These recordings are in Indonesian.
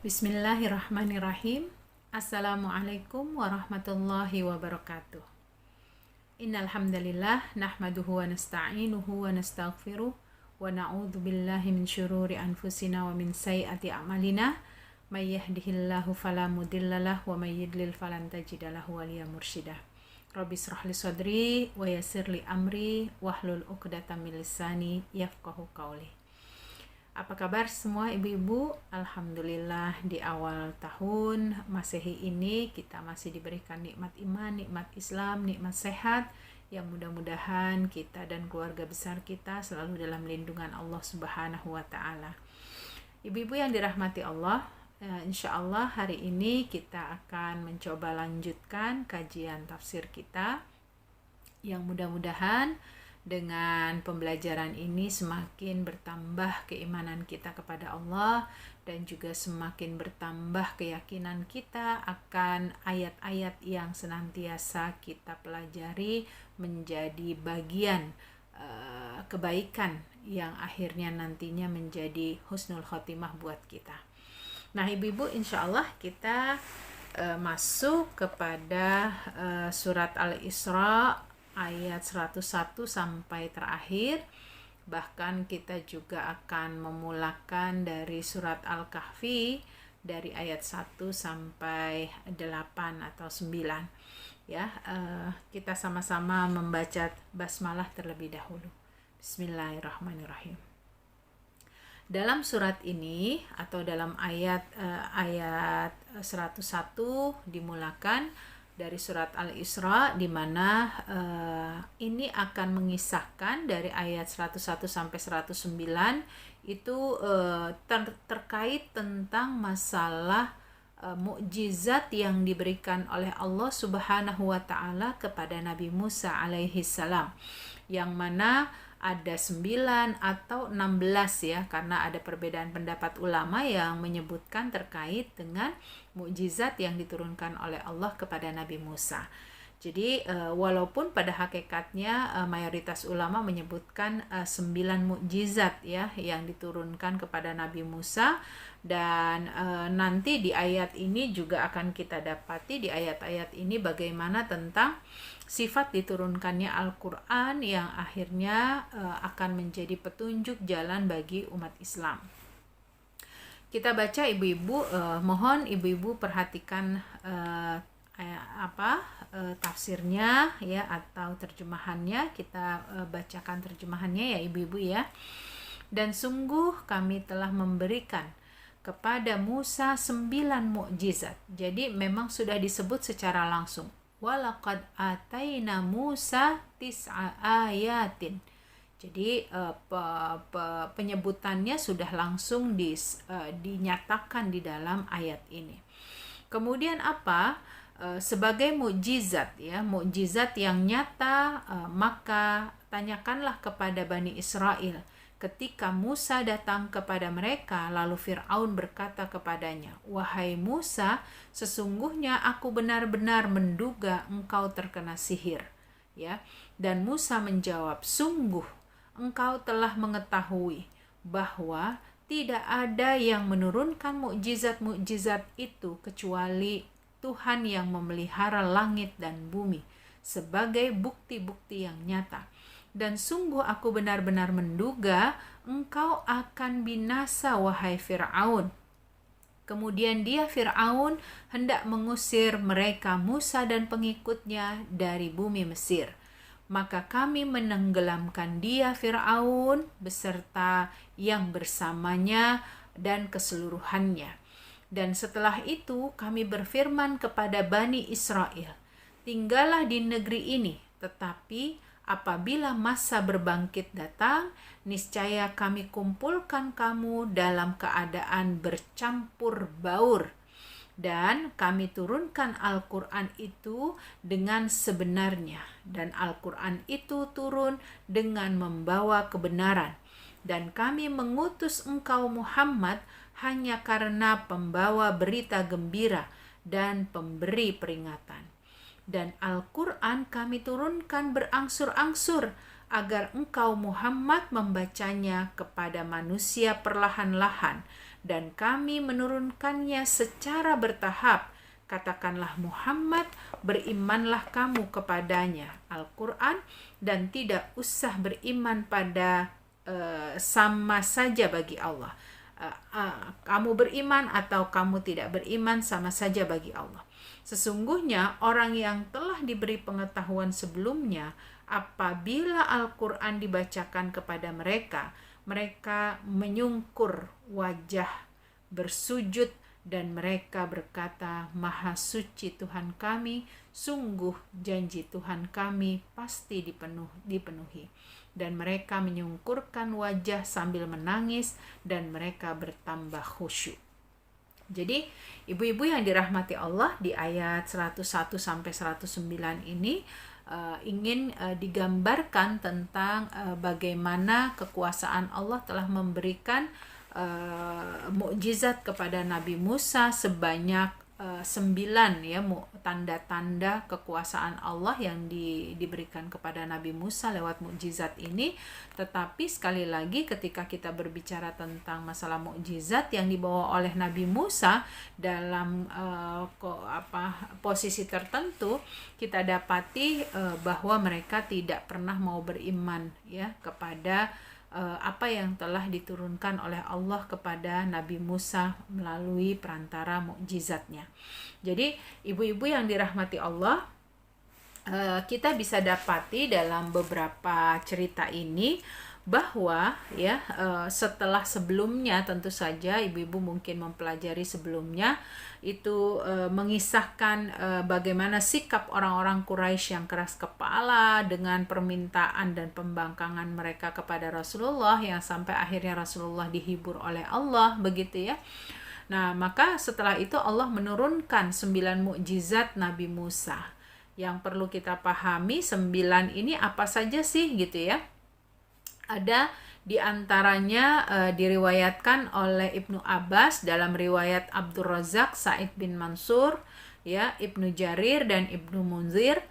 Bismillahirrahmanirrahim. Assalamualaikum warahmatullahi wabarakatuh. Innal hamdalillah nahmaduhu wa nasta'inuhu wa nastaghfiruh wa na'udzu billahi min syururi anfusina wa min sayyiati a'malina. May yahdihillahu fala mudhillalah wa may yudlil falan tajida lahu waliya mursyida. Rabbi shrah li sadri wa yassir li amri wahlul 'uqdatam min lisani yafqahu qawli. Apa kabar semua ibu-ibu? Alhamdulillah di awal tahun Masehi ini kita masih diberikan nikmat iman, nikmat Islam, nikmat sehat yang mudah-mudahan kita dan keluarga besar kita selalu dalam lindungan Allah Subhanahu wa taala. Ibu-ibu yang dirahmati Allah, insya Allah hari ini kita akan mencoba lanjutkan kajian tafsir kita yang mudah-mudahan dengan pembelajaran ini semakin bertambah keimanan kita kepada Allah dan juga semakin bertambah keyakinan kita akan ayat-ayat yang senantiasa kita pelajari menjadi bagian kebaikan yang akhirnya nantinya menjadi husnul khotimah buat kita. Nah ibu-ibu, insya Allah kita masuk kepada surat Al-Isra ayat 101 sampai terakhir. Bahkan kita juga akan memulakan dari surat Al-Kahfi dari ayat 1 sampai 8 atau 9 ya. Kita sama-sama membaca basmalah terlebih dahulu. Bismillahirrahmanirrahim. Dalam surat ini atau dalam ayat 101 dimulakan dari surat Al-Isra, di mana ini akan mengisahkan dari ayat 101 sampai 109 itu terkait tentang masalah mukjizat yang diberikan oleh Allah Subhanahu wa taala kepada Nabi Musa alaihi salam, yang mana ada 9 atau 16 ya, karena ada perbedaan pendapat ulama yang menyebutkan terkait dengan mukjizat yang diturunkan oleh Allah kepada Nabi Musa. Jadi walaupun pada hakikatnya mayoritas ulama menyebutkan 9 mukjizat ya yang diturunkan kepada Nabi Musa, dan nanti di ayat ini juga akan kita dapati di ayat-ayat ini bagaimana tentang sifat diturunkannya Al-Quran yang akhirnya akan menjadi petunjuk jalan bagi umat Islam. Kita baca ibu-ibu, mohon ibu-ibu perhatikan tafsirnya ya atau terjemahannya. Kita bacakan terjemahannya ya ibu-ibu ya. Dan sungguh kami telah memberikan kepada Musa 9 mukjizat. Jadi memang sudah disebut secara langsung. Walaqad ataina Musa tis'a ayatin. Jadi penyebutannya sudah langsung dinyatakan di dalam ayat ini. Kemudian apa? Sebagai mukjizat ya, mukjizat yang nyata, maka tanyakanlah kepada Bani Israel ketika Musa datang kepada mereka, lalu Fir'aun berkata kepadanya, "Wahai Musa, sesungguhnya aku benar-benar menduga engkau terkena sihir." Ya. Dan Musa menjawab, "Sungguh engkau telah mengetahui bahwa tidak ada yang menurunkan mukjizat-mukjizat itu kecuali Tuhan yang memelihara langit dan bumi sebagai bukti-bukti yang nyata. Dan sungguh aku benar-benar menduga engkau akan binasa, wahai Fir'aun." Kemudian Fir'aun hendak mengusir mereka Musa dan pengikutnya dari bumi Mesir. Maka kami menenggelamkan Fir'aun beserta yang bersamanya dan keseluruhannya. Dan setelah itu kami berfirman kepada Bani Israel, "Tinggallah di negeri ini, tetapi apabila masa berbangkit datang, niscaya kami kumpulkan kamu dalam keadaan bercampur baur. Dan kami turunkan Al-Quran itu dengan sebenarnya. Dan Al-Quran itu turun dengan membawa kebenaran. Dan kami mengutus engkau Muhammad hanya karena pembawa berita gembira dan pemberi peringatan. Dan Al-Quran kami turunkan berangsur-angsur agar engkau Muhammad membacanya kepada manusia perlahan-lahan dan kami menurunkannya secara bertahap. Katakanlah Muhammad, berimanlah kamu kepadanya, Al-Quran, dan tidak usah beriman pada sama saja bagi Allah. Kamu beriman atau kamu tidak beriman sama saja bagi Allah. Sesungguhnya orang yang telah diberi pengetahuan sebelumnya, apabila Al-Quran dibacakan kepada mereka, mereka menyungkur wajah, bersujud, dan mereka berkata, Maha suci Tuhan kami, sungguh janji Tuhan kami pasti dipenuhi. Dan mereka menyungkurkan wajah sambil menangis, dan mereka bertambah khusyuk. Jadi ibu-ibu yang dirahmati Allah, di ayat 101 sampai 109 ini ingin digambarkan tentang bagaimana kekuasaan Allah telah memberikan mukjizat kepada Nabi Musa sebanyak 9 ya, tanda-tanda kekuasaan Allah yang diberikan kepada Nabi Musa lewat mukjizat ini. Tetapi sekali lagi ketika kita berbicara tentang masalah mukjizat yang dibawa oleh Nabi Musa dalam posisi tertentu, kita dapati bahwa mereka tidak pernah mau beriman ya kepada apa yang telah diturunkan oleh Allah kepada Nabi Musa melalui perantara mukjizatnya. Jadi ibu-ibu yang dirahmati Allah, kita bisa dapati dalam beberapa cerita ini bahwa ya setelah sebelumnya, tentu saja ibu-ibu mungkin mempelajari sebelumnya itu mengisahkan bagaimana sikap orang-orang Quraisy yang keras kepala dengan permintaan dan pembangkangan mereka kepada Rasulullah, yang sampai akhirnya Rasulullah dihibur oleh Allah, begitu ya. Nah, maka setelah itu Allah menurunkan 9 mukjizat Nabi Musa. Yang perlu kita pahami 9 ini apa saja sih gitu ya. Ada di antaranya diriwayatkan oleh Ibnu Abbas dalam riwayat Abdul Razak, Sa'id bin Mansur, ya, Ibnu Jarir dan Ibnu Munzir.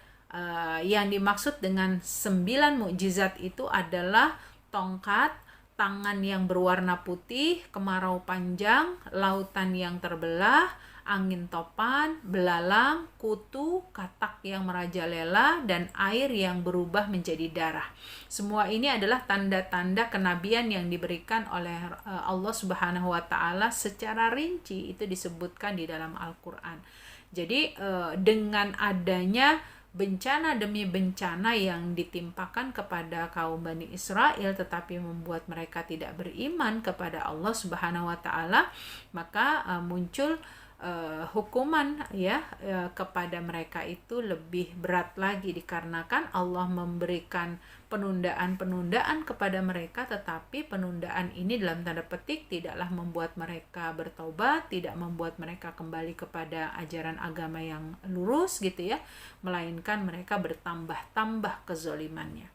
Yang dimaksud dengan 9 mukjizat itu adalah tongkat, tangan yang berwarna putih, kemarau panjang, lautan yang terbelah, angin topan, belalang, kutu, katak yang merajalela, dan air yang berubah menjadi darah. Semua ini adalah tanda-tanda kenabian yang diberikan oleh Allah Subhanahu wa Ta'ala secara rinci, itu disebutkan di dalam Al-Quran. Jadi dengan adanya bencana demi bencana yang ditimpakan kepada kaum Bani Israel tetapi membuat mereka tidak beriman kepada Allah Subhanahu wa Ta'ala, maka muncul hukuman ya kepada mereka itu lebih berat lagi, dikarenakan Allah memberikan penundaan kepada mereka, tetapi penundaan ini dalam tanda petik tidaklah membuat mereka bertaubat, tidak membuat mereka kembali kepada ajaran agama yang lurus gitu ya, melainkan mereka bertambah-tambah kezolimannya.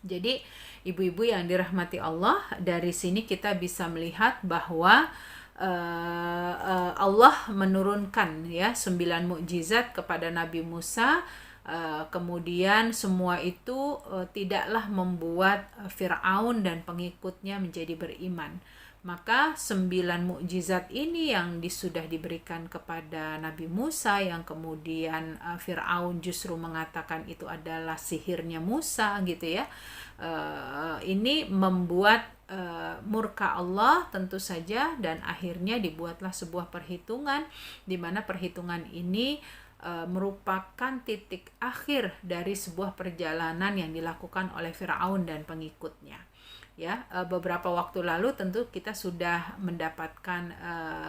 Jadi ibu-ibu yang dirahmati Allah, dari sini kita bisa melihat bahwa Allah menurunkan ya 9 mukjizat kepada Nabi Musa, kemudian semua itu tidaklah membuat Fir'aun dan pengikutnya menjadi beriman. Maka 9 mukjizat ini yang sudah diberikan kepada Nabi Musa, yang kemudian Fir'aun justru mengatakan itu adalah sihirnya Musa gitu ya. Ini membuat murka Allah tentu saja, dan akhirnya dibuatlah sebuah perhitungan di mana perhitungan ini merupakan titik akhir dari sebuah perjalanan yang dilakukan oleh Fir'aun dan pengikutnya. Ya, beberapa waktu lalu tentu kita sudah mendapatkan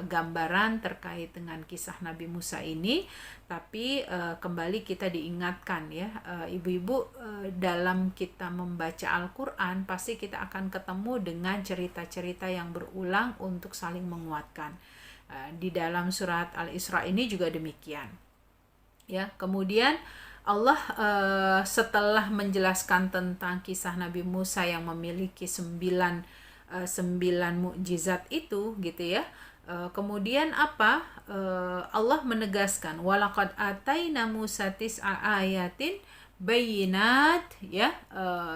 gambaran terkait dengan kisah Nabi Musa ini, tapi kembali kita diingatkan ya, ibu-ibu, dalam kita membaca Al-Quran pasti kita akan ketemu dengan cerita-cerita yang berulang untuk saling menguatkan. Di dalam surat Al-Isra ini juga demikian. Ya, kemudian Allah setelah menjelaskan tentang kisah Nabi Musa yang memiliki 9 mukjizat itu gitu ya, kemudian apa, Allah menegaskan walaqad ataina Musa tis'a ayatin bayyinat ya,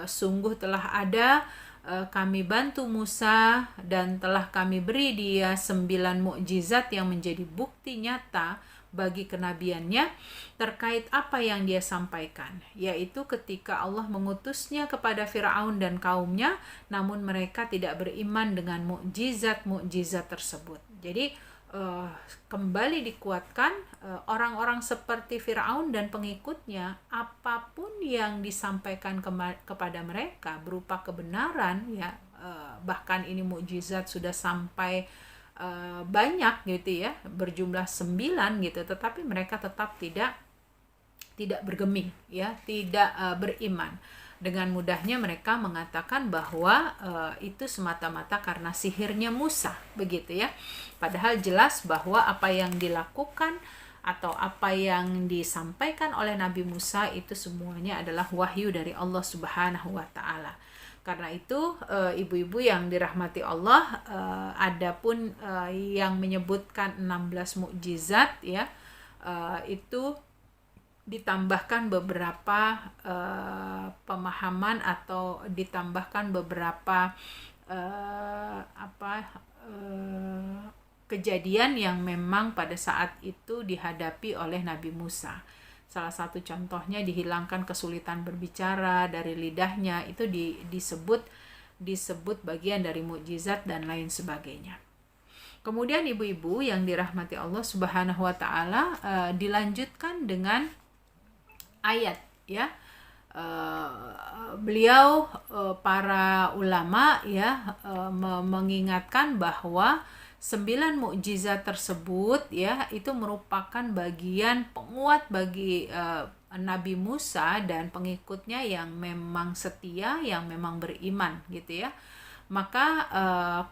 sungguh telah ada kami bantu Musa dan telah kami beri dia 9 mukjizat yang menjadi bukti nyata bagi kenabiannya terkait apa yang dia sampaikan, yaitu ketika Allah mengutusnya kepada Firaun dan kaumnya, namun mereka tidak beriman dengan mukjizat-mukjizat tersebut. Jadi kembali dikuatkan, orang-orang seperti Firaun dan pengikutnya, apapun yang disampaikan kepada mereka berupa kebenaran, ya, bahkan ini mukjizat sudah sampai banyak gitu ya, berjumlah 9 gitu, tetapi mereka tetap tidak bergeming, ya, tidak beriman. Dengan mudahnya mereka mengatakan bahwa itu semata-mata karena sihirnya Musa, begitu ya. Padahal jelas bahwa apa yang dilakukan atau apa yang disampaikan oleh Nabi Musa itu semuanya adalah wahyu dari Allah Subhanahu wa taala. Karena itu ibu-ibu yang dirahmati Allah, adapun yang menyebutkan 16 mukjizat, ya, itu ditambahkan beberapa pemahaman atau ditambahkan beberapa kejadian yang memang pada saat itu dihadapi oleh Nabi Musa. Salah satu contohnya dihilangkan kesulitan berbicara dari lidahnya, itu disebut bagian dari mukjizat dan lain sebagainya. Kemudian ibu-ibu yang dirahmati Allah Subhanahu wa taala, dilanjutkan dengan ayat, ya. Beliau, para ulama, ya, mengingatkan bahwa 9 mukjizat tersebut, ya, itu merupakan bagian penguat bagi Nabi Musa dan pengikutnya yang memang setia, yang memang beriman, gitu ya. Maka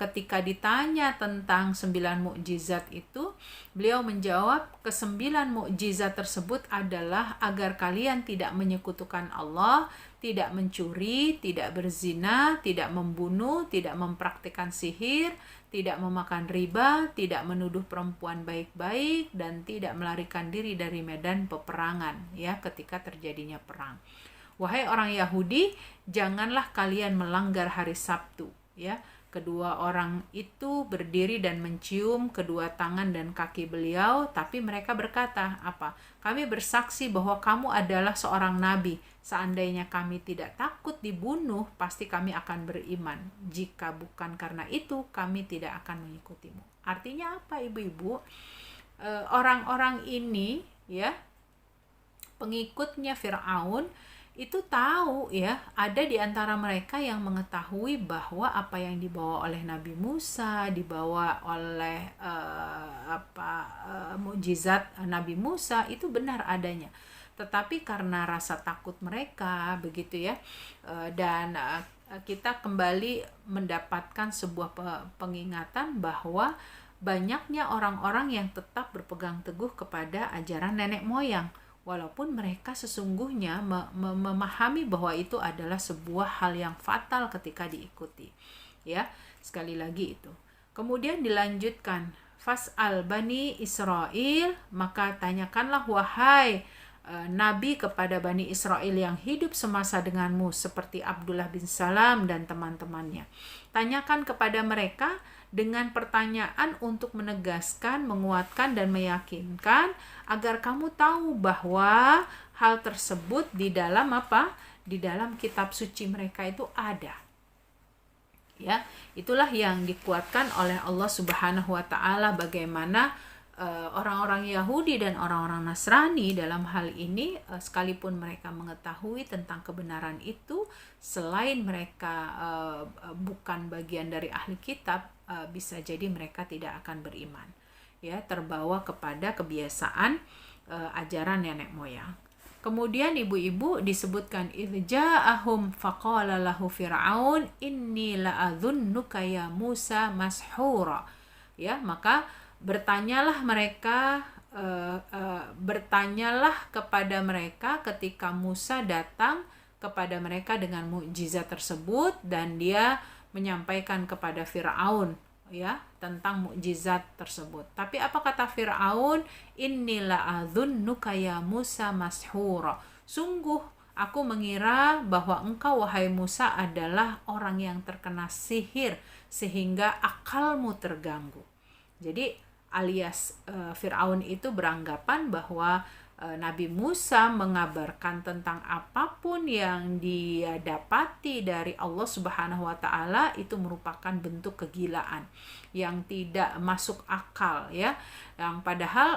ketika ditanya tentang 9 mukjizat itu, beliau menjawab, ke-9 mukjizat tersebut adalah agar kalian tidak menyekutukan Allah, tidak mencuri, tidak berzina, tidak membunuh, tidak mempraktikkan sihir, tidak memakan riba, tidak menuduh perempuan baik-baik, dan tidak melarikan diri dari medan peperangan, ya, ketika terjadinya perang. Wahai orang Yahudi, janganlah kalian melanggar hari Sabtu, ya. Kedua orang itu berdiri dan mencium kedua tangan dan kaki beliau, tapi mereka berkata, apa? Kami bersaksi bahwa kamu adalah seorang nabi. Seandainya kami tidak takut dibunuh, pasti kami akan beriman. Jika bukan karena itu, kami tidak akan mengikutimu. Artinya apa, ibu-ibu? Orang-orang ini, ya, pengikutnya Firaun, itu tahu, ya, ada di antara mereka yang mengetahui bahwa apa yang dibawa oleh Nabi Musa, dibawa oleh mukjizat Nabi Musa itu benar adanya. Tetapi karena rasa takut mereka, begitu ya, dan kita kembali mendapatkan sebuah pengingatan bahwa banyaknya orang-orang yang tetap berpegang teguh kepada ajaran nenek moyang, walaupun mereka sesungguhnya memahami bahwa itu adalah sebuah hal yang fatal ketika diikuti, ya. Sekali lagi itu. Kemudian dilanjutkan, fas'al bani Israel, maka tanyakanlah wahai Nabi kepada Bani Israel yang hidup semasa denganmu, seperti Abdullah bin Salam dan teman-temannya. Tanyakan kepada mereka dengan pertanyaan untuk menegaskan, menguatkan, dan meyakinkan agar kamu tahu bahwa hal tersebut di dalam apa? Di dalam kitab suci mereka itu ada. Ya, itulah yang dikuatkan oleh Allah Subhanahu wa taala, bagaimana orang-orang Yahudi dan orang-orang Nasrani dalam hal ini, sekalipun mereka mengetahui tentang kebenaran itu, selain mereka bukan bagian dari ahli kitab, bisa jadi mereka tidak akan beriman, ya, terbawa kepada kebiasaan ajaran nenek moyang. Kemudian ibu-ibu disebutkan, idja'ahum faqala lahu fir'aun inni la'adhunnuka ya Musa mashura, ya. Maka bertanyalah kepada mereka ketika Musa datang kepada mereka dengan mukjizat tersebut, dan dia menyampaikan kepada Firaun, ya, tentang mukjizat tersebut. Tapi apa kata Firaun? Inni la'adhunnuka ya Musa mashura. Sungguh Aku mengira bahwa engkau, wahai Musa, adalah orang yang terkena sihir sehingga akalmu terganggu. Jadi alias Fir'aun itu beranggapan bahwa Nabi Musa mengabarkan tentang apapun yang dia dapati dari Allah Subhanahu wa taala itu merupakan bentuk kegilaan yang tidak masuk akal, ya. Yang padahal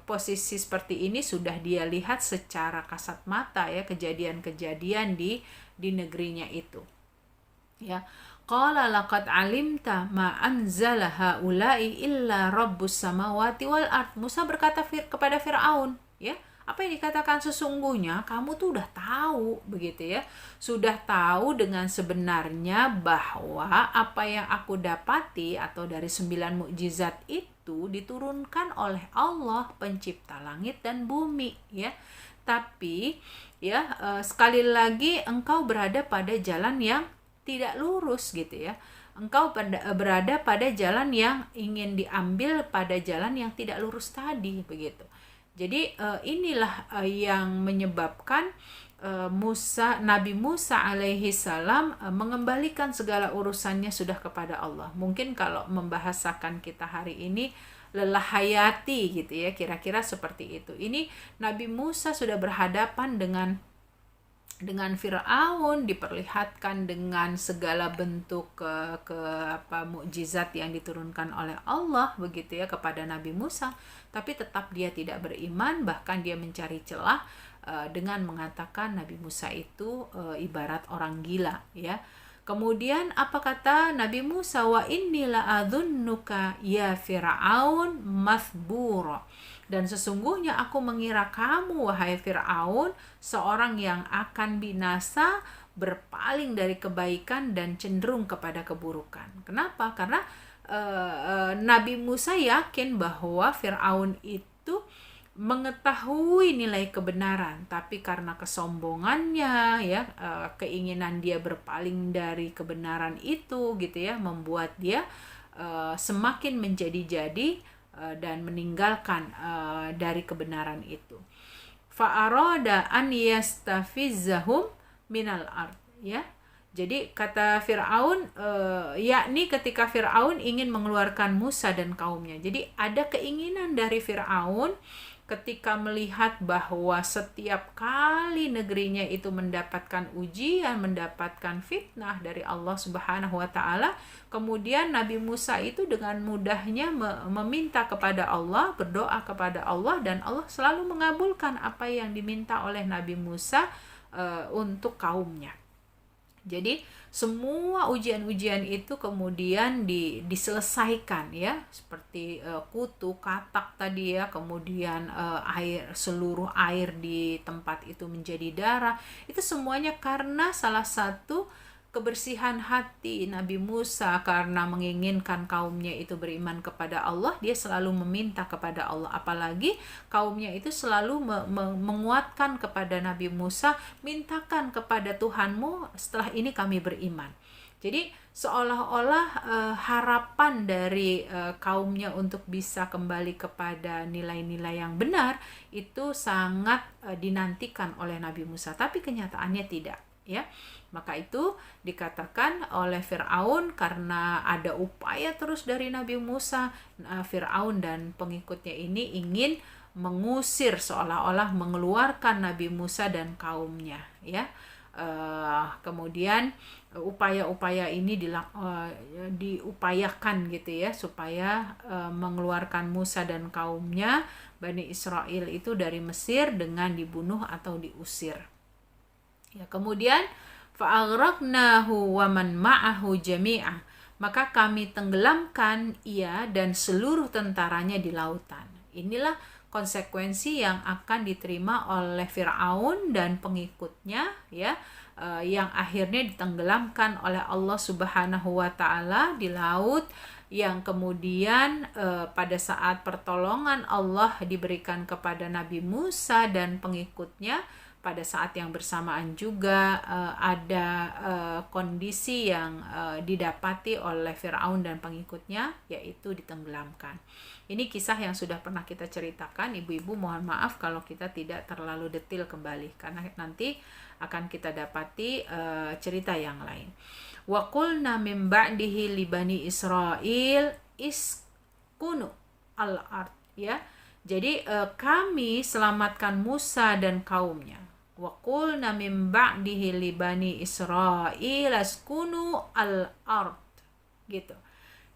posisi seperti ini sudah dia lihat secara kasat mata, ya, kejadian-kejadian di negerinya itu. Ya. Qala laqad alimta ma anzala haula'i illa rabbus samawati wal ard. Musa berkata kepada Firaun, ya, apa yang dikatakan sesungguhnya kamu tuh udah tahu, begitu ya. Sudah tahu dengan sebenarnya bahwa apa yang aku dapati atau dari 9 mukjizat itu diturunkan oleh Allah pencipta langit dan bumi, ya. Tapi ya sekali lagi engkau berada pada jalan yang tidak lurus, gitu ya. Engkau berada pada jalan yang ingin diambil pada jalan yang tidak lurus tadi, begitu. Jadi inilah yang menyebabkan Nabi Musa alaihi salam mengembalikan segala urusannya sudah kepada Allah. Mungkin kalau membahasakan kita hari ini, lelah hayati, gitu ya, kira-kira seperti itu. Ini Nabi Musa sudah berhadapan dengan Fir'aun, diperlihatkan dengan segala bentuk mukjizat yang diturunkan oleh Allah, begitu ya, kepada Nabi Musa, tapi tetap dia tidak beriman, bahkan dia mencari celah dengan mengatakan Nabi Musa itu ibarat orang gila, ya. Kemudian apa kata Nabi Musa? Wa inni la'adhunnuka ya Fir'aun mathbura. Dan sesungguhnya aku mengira kamu, wahai Fir'aun, seorang yang akan binasa, berpaling dari kebaikan dan cenderung kepada keburukan. Kenapa? Karena Nabi Musa yakin bahwa Fir'aun itu mengetahui nilai kebenaran, tapi karena kesombongannya, ya, keinginan dia berpaling dari kebenaran itu, gitu ya, membuat dia semakin menjadi-jadi dan meninggalkan dari kebenaran itu. Fa'arada an yastafizzahum minal ard, ya. Jadi kata Fir'aun, yakni ketika Fir'aun ingin mengeluarkan Musa dan kaumnya. Jadi ada keinginan dari Fir'aun ketika melihat bahwa setiap kali negerinya itu mendapatkan ujian, mendapatkan fitnah dari Allah Subhanahu wa taala, kemudian Nabi Musa itu dengan mudahnya meminta kepada Allah, berdoa kepada Allah, dan Allah selalu mengabulkan apa yang diminta oleh Nabi Musa untuk kaumnya. Jadi semua ujian-ujian itu kemudian diselesaikan, ya, seperti kutu, katak tadi, ya, kemudian seluruh air di tempat itu menjadi darah. Itu semuanya karena salah satu kebersihan hati Nabi Musa, karena menginginkan kaumnya itu beriman kepada Allah, dia selalu meminta kepada Allah. Apalagi kaumnya itu selalu menguatkan kepada Nabi Musa, mintakan kepada Tuhanmu, setelah ini kami beriman. Jadi seolah-olah harapan dari kaumnya untuk bisa kembali kepada nilai-nilai yang benar itu sangat dinantikan oleh Nabi Musa, tapi kenyataannya tidak, ya. Maka itu dikatakan oleh Fir'aun, karena ada upaya terus dari Nabi Musa, Fir'aun dan pengikutnya ini ingin mengusir, seolah-olah mengeluarkan Nabi Musa dan kaumnya, ya. Kemudian upaya-upaya ini diupayakan, gitu ya, supaya mengeluarkan Musa dan kaumnya, Bani Israel itu, dari Mesir dengan dibunuh atau diusir. Ya, kemudian fa'aghraqnahu wa man ma'ahu jami'ah, maka kami tenggelamkan ia dan seluruh tentaranya di lautan. Inilah konsekuensi yang akan diterima oleh Fir'aun dan pengikutnya, ya, yang akhirnya ditenggelamkan oleh Allah Subhanahu wa taala di laut, yang kemudian pada saat pertolongan Allah diberikan kepada Nabi Musa dan pengikutnya, pada saat yang bersamaan juga ada kondisi yang didapati oleh Firaun dan pengikutnya, yaitu ditenggelamkan. Ini kisah yang sudah pernah kita ceritakan, ibu-ibu mohon maaf kalau kita tidak terlalu detail kembali, karena nanti akan kita dapati cerita yang lain. Wa qulna min ba'dihi li bani Israil iskunu al-ard, ya. Jadi kami selamatkan Musa dan kaumnya. Wa qulna min ba'dihi li bani Israil askunu al-ard, gitu.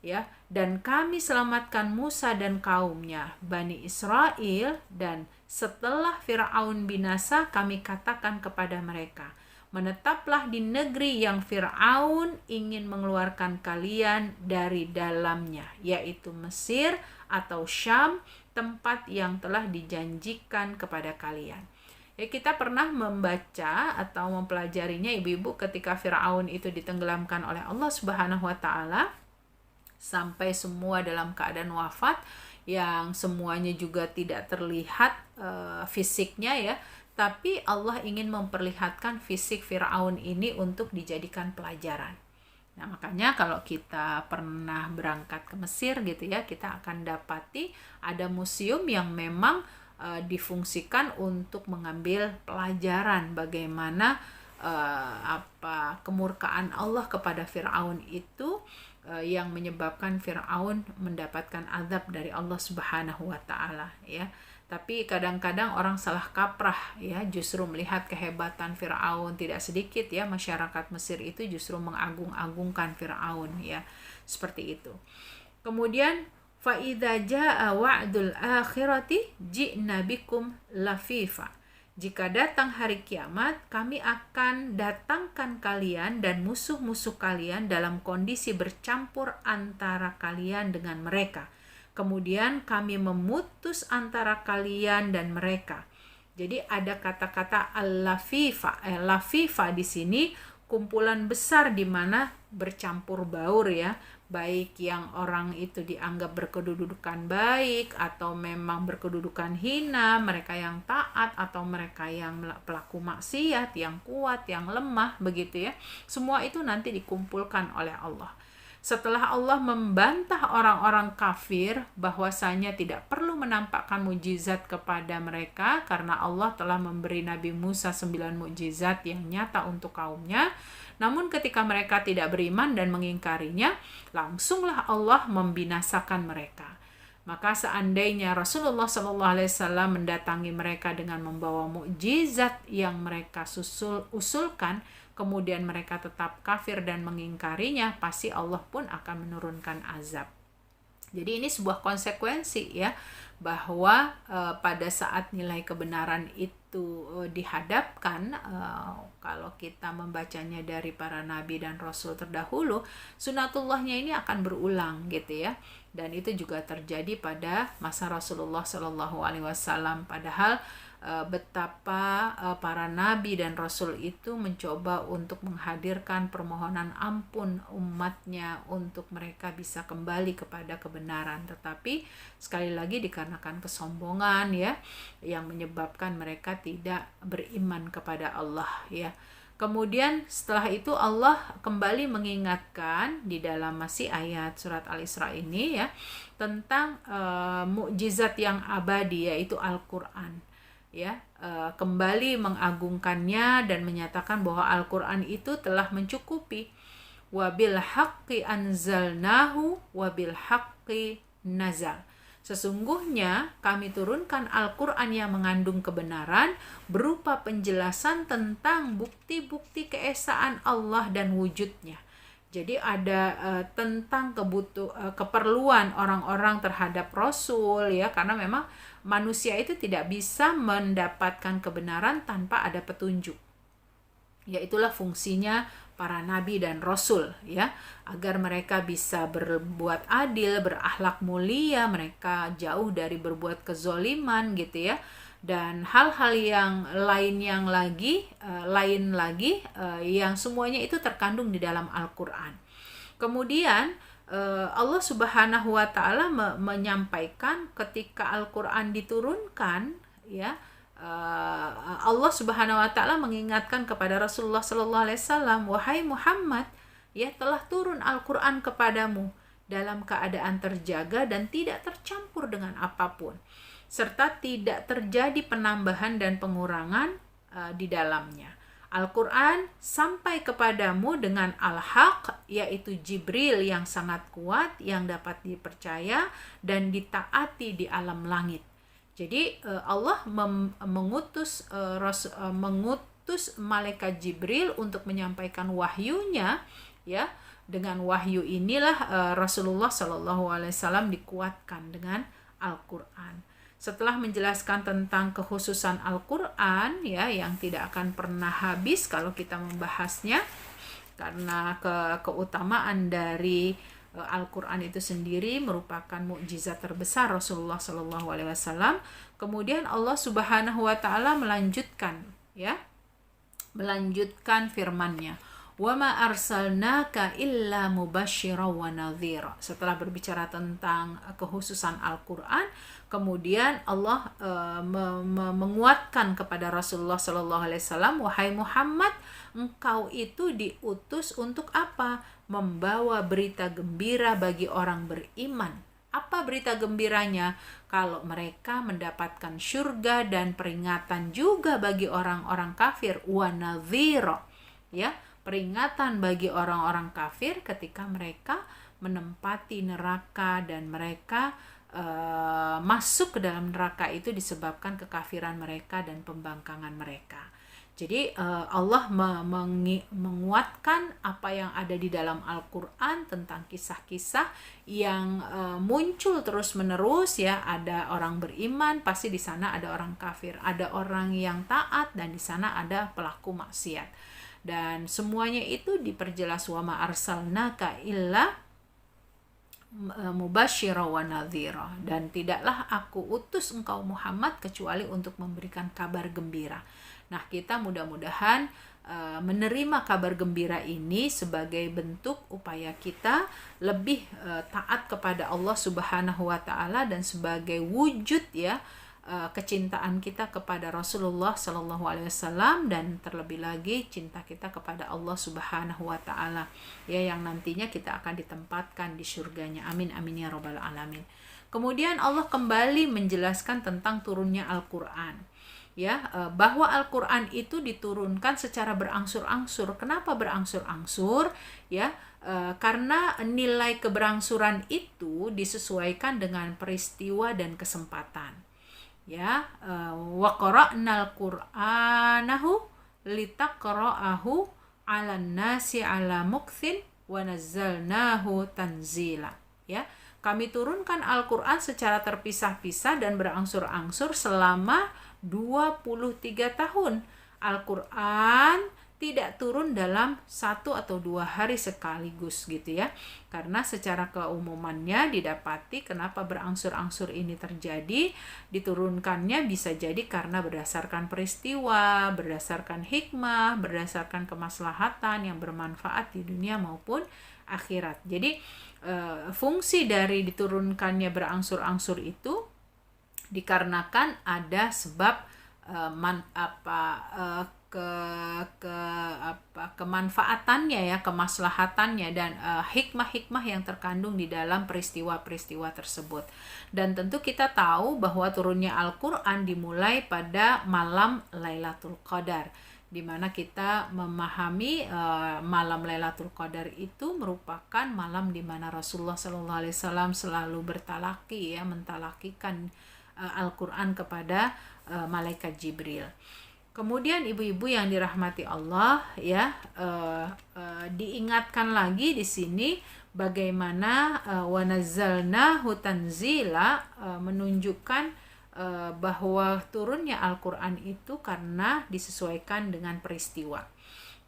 Ya, dan kami selamatkan Musa dan kaumnya, Bani Israel, dan setelah Firaun binasa kami katakan kepada mereka, menetaplah di negeri yang Firaun ingin mengeluarkan kalian dari dalamnya, yaitu Mesir atau Syam, tempat yang telah dijanjikan kepada kalian. Ya, kita pernah membaca atau mempelajarinya ibu-ibu ketika Firaun itu ditenggelamkan oleh Allah Subhanahu wa taala sampai semua dalam keadaan wafat, yang semuanya juga tidak terlihat fisiknya ya, tapi Allah ingin memperlihatkan fisik Firaun ini untuk dijadikan pelajaran. Nah, makanya kalau kita pernah berangkat ke Mesir gitu ya, kita akan dapati ada museum yang memang difungsikan untuk mengambil pelajaran bagaimana kemurkaan Allah kepada Firaun itu yang menyebabkan Firaun mendapatkan azab dari Allah Subhanahu wa taala ya. Tapi kadang-kadang orang salah kaprah ya, justru melihat kehebatan Firaun. Tidak sedikit ya masyarakat Mesir itu justru mengagung-agungkan Firaun ya, seperti itu. Kemudian fa idza jaa wa'dul akhirati ji'na bikum lafifa. Jika datang hari kiamat, kami akan datangkan kalian dan musuh-musuh kalian dalam kondisi bercampur antara kalian dengan mereka. Kemudian kami memutus antara kalian dan mereka. Jadi ada kata-kata al-lafifa. Lafifa di sini kumpulan besar di mana bercampur baur ya. Baik yang orang itu dianggap berkedudukan baik atau memang berkedudukan hina, mereka yang taat atau mereka yang pelaku maksiat, yang kuat, yang lemah, begitu ya. Semua itu nanti dikumpulkan oleh Allah. Setelah Allah membantah orang-orang kafir bahwasanya tidak perlu menampakkan mukjizat kepada mereka karena Allah telah memberi Nabi Musa 9 mukjizat yang nyata untuk kaumnya. Namun ketika mereka tidak beriman dan mengingkarinya, langsunglah Allah membinasakan mereka. Maka seandainya Rasulullah SAW mendatangi mereka dengan membawa mukjizat yang mereka usulkan, kemudian mereka tetap kafir dan mengingkarinya, pasti Allah pun akan menurunkan azab. Jadi ini sebuah konsekuensi ya, bahwa pada saat nilai kebenaran itu dihadapkan, kalau kita membacanya dari para nabi dan rasul terdahulu, sunatullahnya ini akan berulang gitu ya. Dan itu juga terjadi pada masa Rasulullah SAW. Padahal betapa para nabi dan rasul itu mencoba untuk menghadirkan permohonan ampun umatnya untuk mereka bisa kembali kepada kebenaran, tetapi sekali lagi dikarenakan kesombongan ya, yang menyebabkan mereka tidak beriman kepada Allah ya. Kemudian setelah itu Allah kembali mengingatkan di dalam masih ayat surat Al-Isra ini ya, tentang mukjizat yang abadi, yaitu Al-Quran ya, kembali mengagungkannya dan menyatakan bahwa Al-Quran itu telah mencukupi. Wabil haqqi anzalnahu wabil haqqi nazal. Sesungguhnya kami turunkan Al-Quran yang mengandung kebenaran berupa penjelasan tentang bukti-bukti keesaan Allah dan wujudnya. Jadi ada tentang keperluan orang-orang terhadap Rasul ya, karena memang manusia itu tidak bisa mendapatkan kebenaran tanpa ada petunjuk. Ya, itulah fungsinya para nabi dan rasul ya, agar mereka bisa berbuat adil, berakhlak mulia, mereka jauh dari berbuat kezoliman gitu ya. Dan hal-hal yang lain lagi yang semuanya itu terkandung di dalam Al-Quran. Kemudian Allah Subhanahu wa taala menyampaikan ketika Al-Quran diturunkan ya, Allah Subhanahu wa taala mengingatkan kepada Rasulullah sallallahu alaihi wasallam, "Wahai Muhammad, ya telah turun Al-Qur'an kepadamu dalam keadaan terjaga dan tidak tercampur dengan apapun, serta tidak terjadi penambahan dan pengurangan di dalamnya. Al-Quran sampai kepadamu dengan al-haq, yaitu Jibril yang sangat kuat, yang dapat dipercaya dan ditaati di alam langit." Jadi Allah mengutus malaikat Jibril untuk menyampaikan wahyunya, ya. Dengan wahyu inilah Rasulullah Shallallahu Alaihi Wasallam dikuatkan dengan Al-Quran. Setelah menjelaskan tentang kekhususan Al-Quran, ya, yang tidak akan pernah habis kalau kita membahasnya, karena keutamaan dari Al-Quran itu sendiri merupakan mukjizat terbesar Rasulullah Shallallahu Alaihi Wasallam. Kemudian Allah Subhanahu Wa Taala melanjutkan firman-Nya, "Wa ma arsalnaka illa mubasysyiran wa nadhira." Setelah berbicara tentang kekhususan Al-Quran, kemudian Allah menguatkan kepada Rasulullah Shallallahu Alaihi Wasallam, "Wahai Muhammad, engkau itu diutus untuk apa? Membawa berita gembira bagi orang beriman." Apa berita gembiranya? Kalau mereka mendapatkan syurga dan peringatan juga bagi orang-orang kafir, wa nadhira, ya, peringatan bagi orang-orang kafir ketika mereka menempati neraka dan mereka masuk ke dalam neraka itu disebabkan kekafiran mereka dan pembangkangan mereka. Jadi Allah menguatkan apa yang ada di dalam Al-Quran tentang kisah-kisah yang muncul terus-menerus, ya. Ada orang beriman, pasti di sana ada orang kafir, ada orang yang taat, dan di sana ada pelaku maksiat. Dan semuanya itu diperjelas, wa ma arsalnaka illa mubasysyiran wa nadhira, dan tidaklah aku utus engkau Muhammad kecuali untuk memberikan kabar gembira. Nah, kita mudah-mudahan menerima kabar gembira ini sebagai bentuk upaya kita lebih taat kepada Allah Subhanahu wa taala dan sebagai wujud, ya, kecintaan kita kepada Rasulullah Shallallahu Alaihi Wasallam, dan terlebih lagi cinta kita kepada Allah Subhanahu wa taala, ya, yang nantinya kita akan ditempatkan di surganya. Amin amin ya robbal alamin. Kemudian Allah kembali menjelaskan tentang turunnya Al-Quran, ya, bahwa Al-Quran itu diturunkan secara berangsur-angsur. Kenapa berangsur-angsur? Ya, karena nilai keberangsuran itu disesuaikan dengan peristiwa dan kesempatan. Ya, wa qara'nal qur'anahu litaqra'ahu 'alan nasi 'ala mukthin wa nazzalnahu tanzila. Ya, kami turunkan Al-Qur'an secara terpisah-pisah dan berangsur-angsur selama 23 tahun. Al-Qur'an tidak turun dalam 1 atau 2 hari sekaligus, gitu ya. Karena secara keumumannya didapati kenapa berangsur-angsur ini terjadi, diturunkannya bisa jadi karena berdasarkan peristiwa, berdasarkan hikmah, berdasarkan kemaslahatan yang bermanfaat di dunia maupun akhirat. Jadi fungsi dari diturunkannya berangsur-angsur itu dikarenakan ada sebab kemanfaatannya, ya, kemaslahatannya, dan hikmah-hikmah yang terkandung di dalam peristiwa-peristiwa tersebut. Dan tentu kita tahu bahwa turunnya Al-Quran dimulai pada malam Lailatul Qadar, di mana kita memahami malam Lailatul Qadar itu merupakan malam di mana Rasulullah SAW selalu bertalaki, ya, mentalakikan Al-Quran kepada malaikat Jibril. Kemudian ibu-ibu yang dirahmati Allah, ya, diingatkan lagi di sini bagaimana wa nazzalnahu tanzila, menunjukkan bahwa turunnya Al-Quran itu karena disesuaikan dengan peristiwa.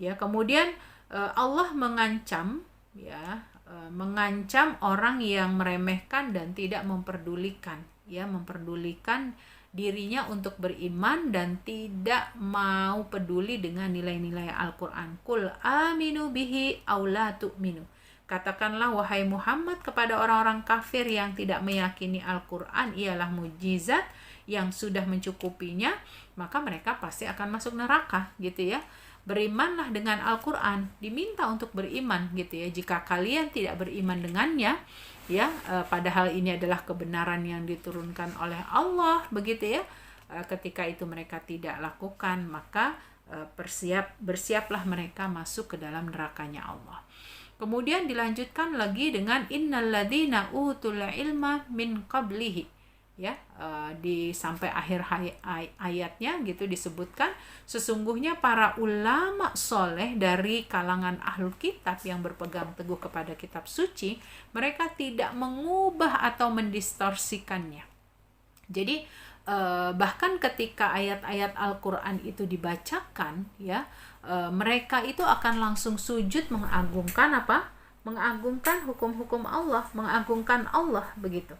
Ya, kemudian Allah mengancam, ya, mengancam orang yang meremehkan dan tidak memperdulikan, ya, memperdulikan dirinya untuk beriman dan tidak mau peduli dengan nilai-nilai Al-Quran. Qul aminu bihi aw la tu'minu. Katakanlah wahai Muhammad kepada orang-orang kafir yang tidak meyakini Al-Quran ialah mukjizat yang sudah mencukupinya, maka mereka pasti akan masuk neraka gitu ya. Berimanlah dengan Al-Quran, diminta untuk beriman gitu ya. Jika kalian tidak beriman dengannya ya, padahal ini adalah kebenaran yang diturunkan oleh Allah begitu ya, ketika itu mereka tidak lakukan, maka bersiaplah mereka masuk ke dalam nerakanya Allah. Kemudian dilanjutkan lagi dengan innalladzina utul ilma min qablihi ya, sampai akhir ayatnya gitu disebutkan sesungguhnya para ulama soleh dari kalangan ahlul kitab yang berpegang teguh kepada kitab suci, mereka tidak mengubah atau mendistorsikannya. Jadi bahkan ketika ayat-ayat Al-Quran itu dibacakan ya, mereka itu akan langsung sujud mengagungkan apa? Mengagungkan hukum-hukum Allah, mengagungkan Allah begitu.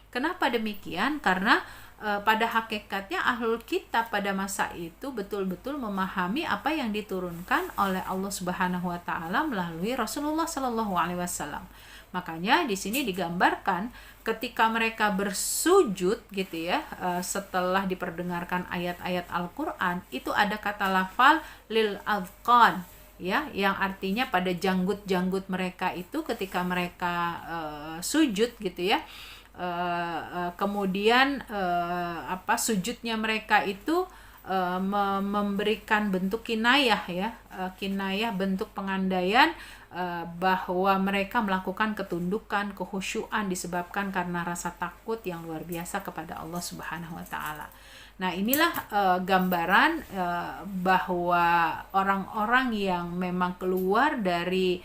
Kenapa demikian? Karena pada hakikatnya ahlul kitab pada masa itu betul-betul memahami apa yang diturunkan oleh Allah Subhanahu wa taala melalui Rasulullah Shallallahu alaihi wasallam. Makanya di sini digambarkan ketika mereka bersujud gitu ya, setelah diperdengarkan ayat-ayat Al-Qur'an, itu ada kata lafal lil adqan ya, yang artinya pada janggut-janggut mereka itu ketika mereka sujud gitu ya. Kemudian sujudnya mereka itu memberikan bentuk kinayah ya, kinayah bentuk pengandaian bahwa mereka melakukan ketundukan, kehusyuan disebabkan karena rasa takut yang luar biasa kepada Allah Subhanahu wa taala. Nah, inilah gambaran bahwa orang-orang yang memang keluar dari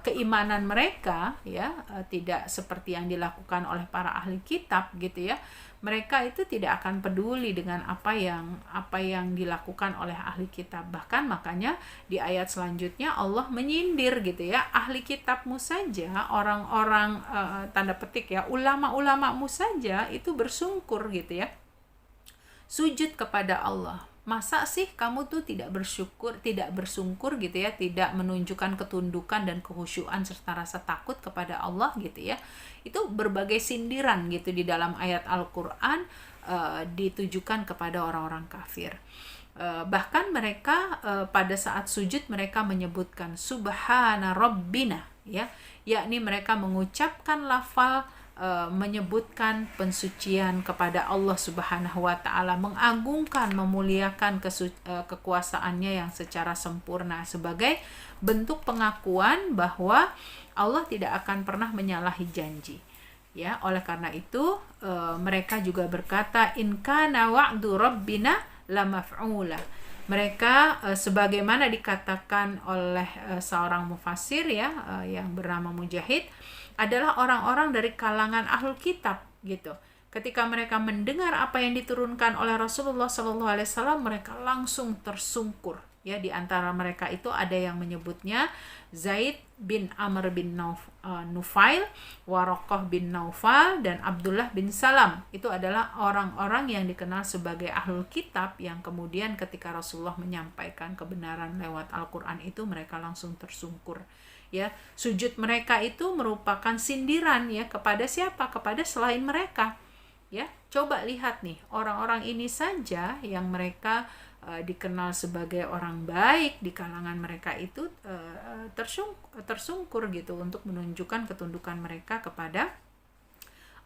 keimanan mereka ya, tidak seperti yang dilakukan oleh para ahli kitab gitu ya. Mereka itu tidak akan peduli dengan apa yang dilakukan oleh ahli kitab. Bahkan makanya di ayat selanjutnya Allah menyindir gitu ya, ahli kitabmu saja, orang-orang tanda petik ya, ulama-ulamamu saja itu bersungkur gitu ya, sujud kepada Allah. Masa sih kamu tuh tidak bersungkur gitu ya, tidak menunjukkan ketundukan dan kehusyuan serta rasa takut kepada Allah gitu ya. Itu berbagai sindiran gitu di dalam ayat Al-Quran ditujukan kepada orang-orang kafir. Bahkan mereka pada saat sujud mereka menyebutkan subhana rabbina ya, yakni mereka mengucapkan lafal menyebutkan pensucian kepada Allah Subhanahu wa taala, mengagungkan, memuliakan kekuasaannya yang secara sempurna sebagai bentuk pengakuan bahwa Allah tidak akan pernah menyalahi janji. Ya, oleh karena itu mereka juga berkata in kana wa'du rabbina lamaf'ula. Mereka sebagaimana dikatakan oleh seorang mufassir ya, yang bernama Mujahid, adalah orang-orang dari kalangan ahlul kitab gitu. Ketika mereka mendengar apa yang diturunkan oleh Rasulullah SAW, mereka langsung tersungkur. Ya, di antara mereka itu ada yang menyebutnya Zaid bin Amr bin Nufail, Waraqah bin Naufal, dan Abdullah bin Salam. Itu adalah orang-orang yang dikenal sebagai ahlul kitab yang kemudian ketika Rasulullah menyampaikan kebenaran lewat Al-Quran itu mereka langsung tersungkur. Ya, sujud mereka itu merupakan sindiran ya kepada siapa? Kepada selain mereka. Ya, coba lihat nih, orang-orang ini saja yang mereka dikenal sebagai orang baik di kalangan mereka itu tersungkur gitu untuk menunjukkan ketundukan mereka kepada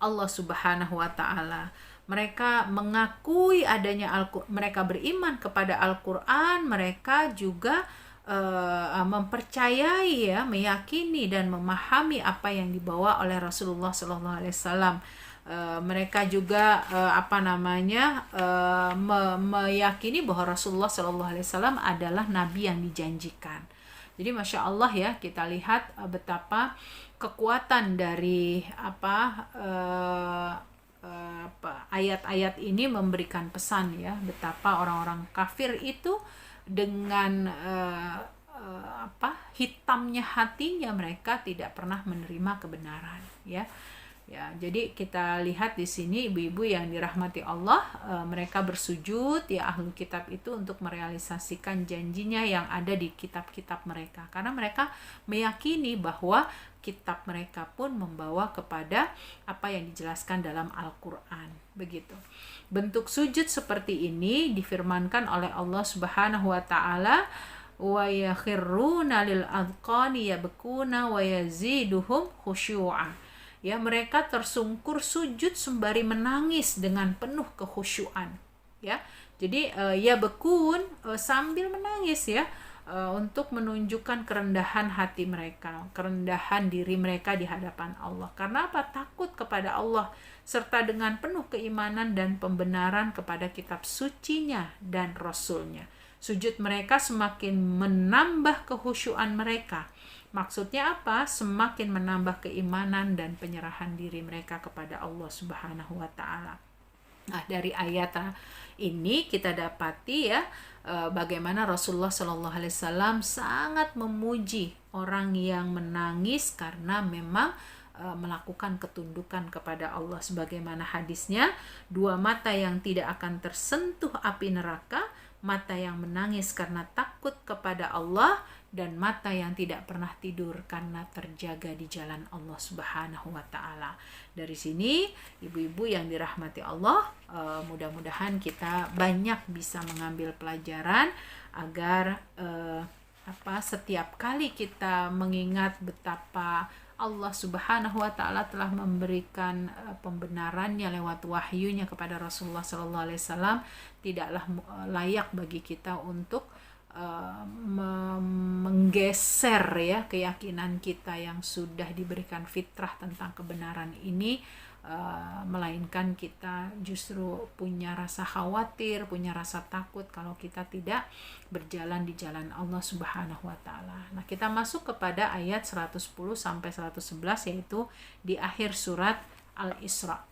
Allah Subhanahu wa taala. Mereka mengakui adanya Al-Qur'an, mereka beriman kepada Al-Qur'an, mereka juga mempercayai ya, meyakini dan memahami apa yang dibawa oleh Rasulullah Sallallahu Alaihi Wasallam. Mereka juga meyakini bahwa Rasulullah Sallallahu Alaihi Wasallam adalah nabi yang dijanjikan. Jadi masya Allah ya, kita lihat betapa kekuatan dari ayat-ayat ini memberikan pesan ya, betapa orang-orang kafir itu dengan hitamnya hatinya mereka tidak pernah menerima kebenaran ya. Ya, jadi kita lihat di sini ibu-ibu yang dirahmati Allah, mereka bersujud ya ahlu kitab itu untuk merealisasikan janjinya yang ada di kitab-kitab mereka. Karena mereka meyakini bahwa kitab mereka pun membawa kepada apa yang dijelaskan dalam Al-Qur'an. Begitu. Bentuk sujud seperti ini difirmankan oleh Allah Subhanahu wa taala, wa yakhirruna lil adqani yabkuna wa yaziduhum khusyu'a. Ya, mereka tersungkur sujud sembari menangis dengan penuh kekhusyuan. Ya, jadi ya bekun sambil menangis ya, untuk menunjukkan kerendahan hati mereka, kerendahan diri mereka di hadapan Allah. Karena apa? Takut kepada Allah serta dengan penuh keimanan dan pembenaran kepada kitab sucinya dan rasulnya. Sujud mereka semakin menambah kekhusyuan mereka. Maksudnya apa? Semakin menambah keimanan dan penyerahan diri mereka kepada Allah Subhanahu wa taala. Nah, dari ayat ini kita dapati ya bagaimana Rasulullah Shallallahu alaihi wasallam sangat memuji orang yang menangis karena memang melakukan ketundukan kepada Allah, sebagaimana hadisnya, 2 mata yang tidak akan tersentuh api neraka, mata yang menangis karena takut kepada Allah, dan mata yang tidak pernah tidur karena terjaga di jalan Allah Subhanahu wa taala. Dari sini ibu-ibu yang dirahmati Allah, mudah-mudahan kita banyak bisa mengambil pelajaran agar setiap kali kita mengingat betapa Allah Subhanahu wa taala telah memberikan pembenarannya lewat wahyunya kepada Rasulullah sallallahu alaihi wasallam, tidaklah layak bagi kita untuk menggeser ya keyakinan kita yang sudah diberikan fitrah tentang kebenaran ini, melainkan kita justru punya rasa khawatir, punya rasa takut kalau kita tidak berjalan di jalan Allah Subhanahu wa taala. Nah, kita masuk kepada ayat 110 sampai 111, yaitu di akhir surat Al-Isra.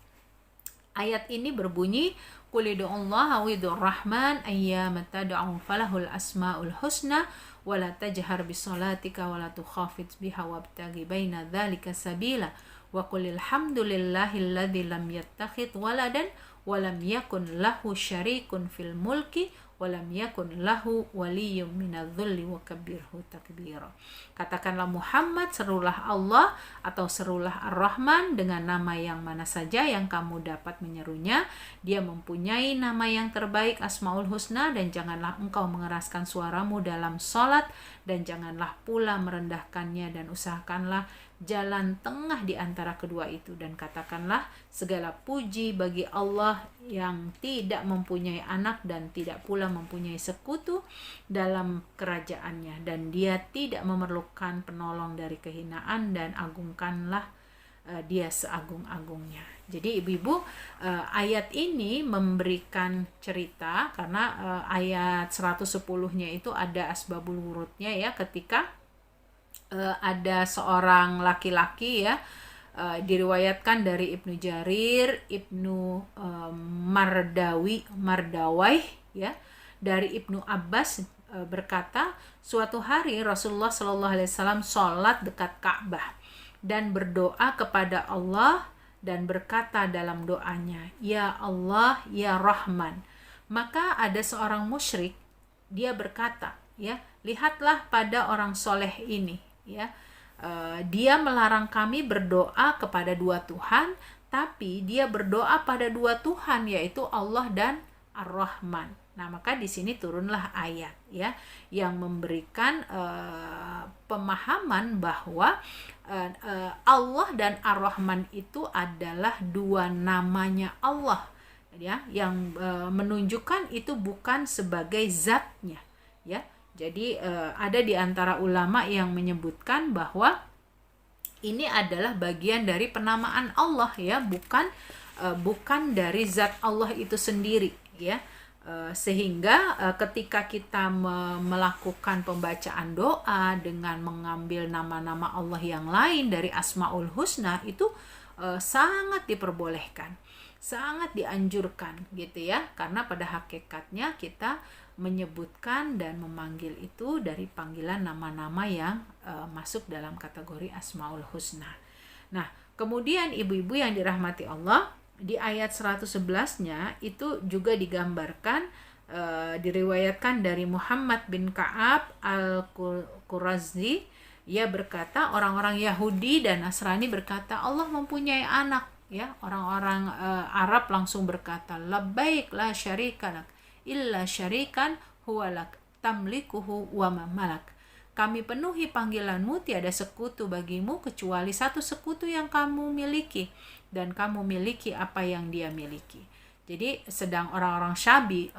Ayat ini berbunyi, qul ud'ullaha wa ud'ur rahman ayyama tad'u falahul asmaul husna wa la tajhar bisalatika wa la tukhafit biha wabtaghi baina dzalika sabila wa qul alhamdulillahilladzi lam yattakhidh waladan wa lam yakun lahu syarikun fil mulki wa lam yakun lahu waliyyun minadh-dhulli wa kabbirhu takbira. Katakanlah Muhammad, serulah Allah atau serulah Ar-Rahman dengan nama yang mana saja yang kamu dapat menyerunya. Dia mempunyai nama yang terbaik, Asmaul Husna, dan janganlah engkau mengeraskan suaramu dalam salat, dan janganlah pula merendahkannya, dan usahakanlah jalan tengah di antara kedua itu, dan katakanlah segala puji bagi Allah yang tidak mempunyai anak dan tidak pula mempunyai sekutu dalam kerajaannya, dan dia tidak memerlukan penolong dari kehinaan, dan agungkanlah dia seagung-agungnya. Jadi ibu-ibu, ayat ini memberikan cerita karena ayat 110-nya itu ada asbabul wurudnya ya, ketika ada seorang laki-laki ya, diriwayatkan dari Ibnu Jarir, Ibnu Mardawai ya, dari Ibnu Abbas berkata, suatu hari Rasulullah Shallallahu alaihi wasallam sholat dekat Ka'bah dan berdoa kepada Allah dan berkata dalam doanya, ya Allah, ya Rahman. Maka ada seorang musyrik, dia berkata, ya, lihatlah pada orang soleh ini, ya, dia melarang kami berdoa kepada 2 Tuhan, tapi dia berdoa pada 2 Tuhan, yaitu Allah dan Ar-Rahman. Nah, maka di sini turunlah ayat ya yang memberikan pemahaman bahwa Allah dan Ar-Rahman itu adalah 2 namanya Allah ya, yang menunjukkan itu bukan sebagai zatnya ya. Jadi ada di antara ulama yang menyebutkan bahwa ini adalah bagian dari penamaan Allah ya, bukan dari zat Allah itu sendiri ya. Sehingga ketika kita melakukan pembacaan doa dengan mengambil nama-nama Allah yang lain dari Asmaul Husna, itu sangat diperbolehkan, sangat dianjurkan gitu ya, karena pada hakikatnya kita menyebutkan dan memanggil itu dari panggilan nama-nama yang masuk dalam kategori Asmaul Husna. Nah, Kemudian ibu-ibu yang dirahmati Allah, di ayat 111-nya itu juga digambarkan, diriwayatkan dari Muhammad bin Ka'ab al-Qurazi. Ia berkata, orang-orang Yahudi dan Nasrani berkata Allah mempunyai anak, ya. Orang-orang Arab langsung berkata, labbaik la syarika lak illa syarikan huwa lak tamlikuhu wa ma malak. Kami penuhi panggilanmu, tiada sekutu bagimu kecuali satu sekutu yang kamu miliki, dan kamu miliki apa yang dia miliki. Jadi sedang orang-orang Syabi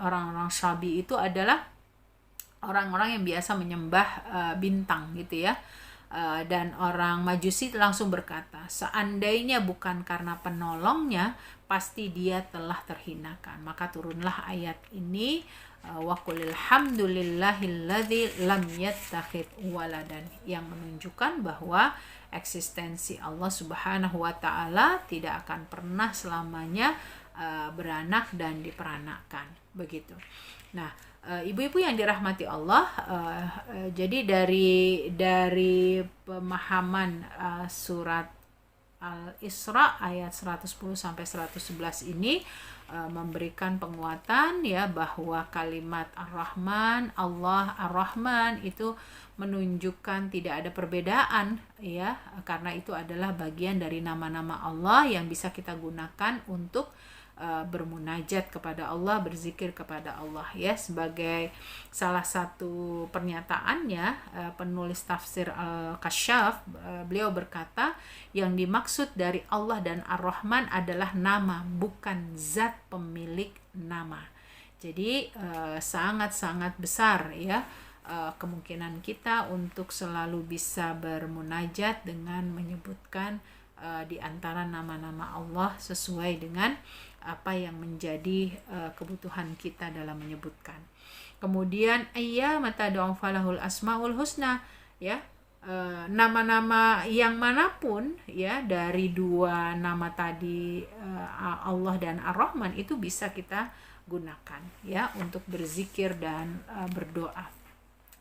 itu adalah orang-orang yang biasa menyembah bintang gitu ya. Dan orang Majusi langsung berkata, seandainya bukan karena penolongnya, pasti dia telah terhinakan. Maka turunlah ayat ini, wa qulil hamdulillahilladzi lam yattakhid waladan, yang menunjukkan bahwa eksistensi Allah Subhanahu wa taala tidak akan pernah selamanya beranak dan diperanakkan, begitu. Nah, ibu-ibu yang dirahmati Allah, jadi dari pemahaman surat Al-Isra ayat 110 sampai 111 ini memberikan penguatan ya, bahwa kalimat Ar-Rahman, Allah Ar-Rahman itu menunjukkan tidak ada perbedaan ya, karena itu adalah bagian dari nama-nama Allah yang bisa kita gunakan untuk bermunajat kepada Allah, berzikir kepada Allah ya. Sebagai salah satu pernyataannya, penulis tafsir Al-Kasyaf, beliau berkata, yang dimaksud dari Allah dan Ar-Rahman adalah nama, bukan zat pemilik nama. Jadi sangat-sangat besar ya kemungkinan kita untuk selalu bisa bermunajat dengan menyebutkan di antara nama-nama Allah sesuai dengan apa yang menjadi kebutuhan kita dalam menyebutkan. Kemudian ayyamata falahul asmaul husna ya, nama-nama yang manapun ya dari dua nama tadi, Allah dan Ar-Rahman, itu bisa kita gunakan ya untuk berzikir dan berdoa.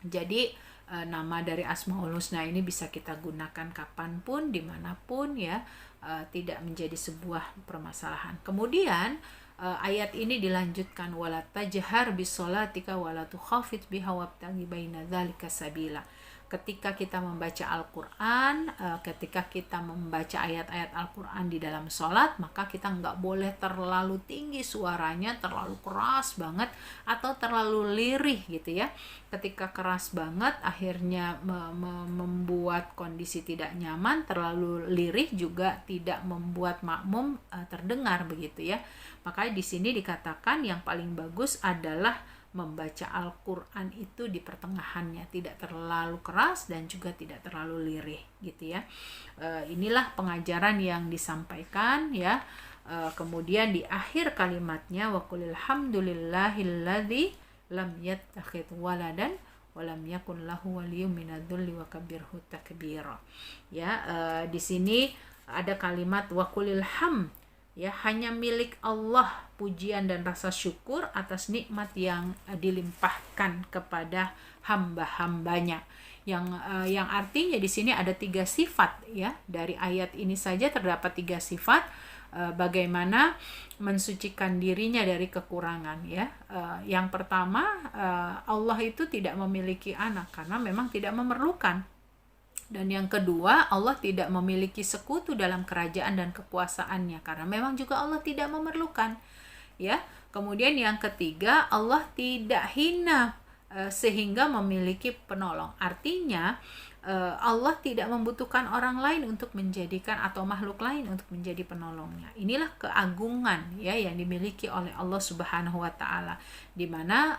Jadi nama dari Asmaul Husna ini bisa kita gunakan kapanpun, dimanapun ya, tidak menjadi sebuah permasalahan. Kemudian ayat ini dilanjutkan, wala tajhar bisolatika wala tukhafit biha wabtaghi baina dzalika sabila. Ketika kita membaca Al-Quran, ketika kita membaca ayat-ayat Al-Quran di dalam sholat, maka kita nggak boleh terlalu tinggi suaranya, terlalu keras banget, atau terlalu lirih gitu ya. Ketika keras banget akhirnya membuat kondisi tidak nyaman, terlalu lirih juga tidak membuat makmum terdengar begitu ya. Makanya di sini dikatakan yang paling bagus adalah membaca Al-Quran itu di pertengahannya, tidak terlalu keras dan juga tidak terlalu lirih gitu ya. Inilah pengajaran yang disampaikan ya. Kemudian di akhir kalimatnya, wa qulil hamdulillahilladzi lam yattakhidh waladan wa lam yakun lahu waliyyun minadh-dhulli wa kabbirhu takbira. Ya, di sini ada kalimat wa qulil hamd ya, hanya milik Allah pujian dan rasa syukur atas nikmat yang dilimpahkan kepada hamba-hambanya. Yang artinya di sini ada 3 sifat ya. Dari ayat ini saja terdapat 3 sifat bagaimana mensucikan dirinya dari kekurangan ya. Yang pertama, Allah itu tidak memiliki anak karena memang tidak memerlukan. Dan yang kedua, Allah tidak memiliki sekutu dalam kerajaan dan kekuasaannya karena memang juga Allah tidak memerlukan ya. Kemudian yang ketiga, Allah tidak hina sehingga memiliki penolong. Artinya Allah tidak membutuhkan orang lain untuk menjadikan, atau makhluk lain untuk menjadi penolongnya. Inilah keagungan ya yang dimiliki oleh Allah Subhanahu wa taala, di mana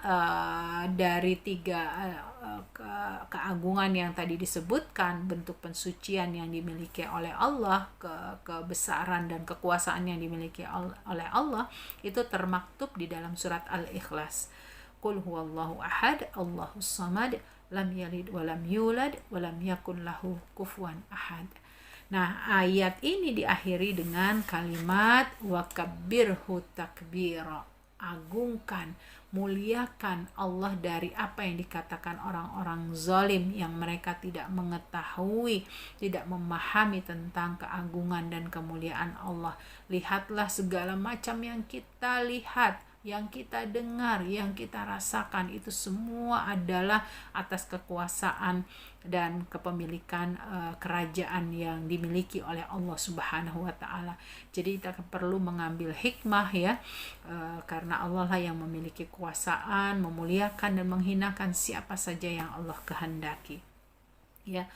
dari 3 keagungan yang tadi disebutkan, bentuk pensucian yang dimiliki oleh Allah, kebesaran dan kekuasaan yang dimiliki oleh Allah, itu termaktub di dalam surat Al-Ikhlas. Qul huwallahu ahad, Allahus samad, lam yalid walam yulad walam yakun lahu kufuwan ahad. Nah, ayat ini diakhiri dengan kalimat wa kabbirhu takbira, agungkan, muliakan Allah dari apa yang dikatakan orang-orang zalim yang mereka tidak mengetahui, tidak memahami tentang keagungan dan kemuliaan Allah. Lihatlah segala macam yang kita lihat, yang kita dengar, yang kita rasakan, itu semua adalah atas kekuasaan dan kepemilikan kerajaan yang dimiliki oleh Allah Subhanahu wa taala. Jadi kita perlu mengambil hikmah ya, karena Allah lah yang memiliki kekuasaan memuliakan dan menghinakan siapa saja yang Allah kehendaki. Ya.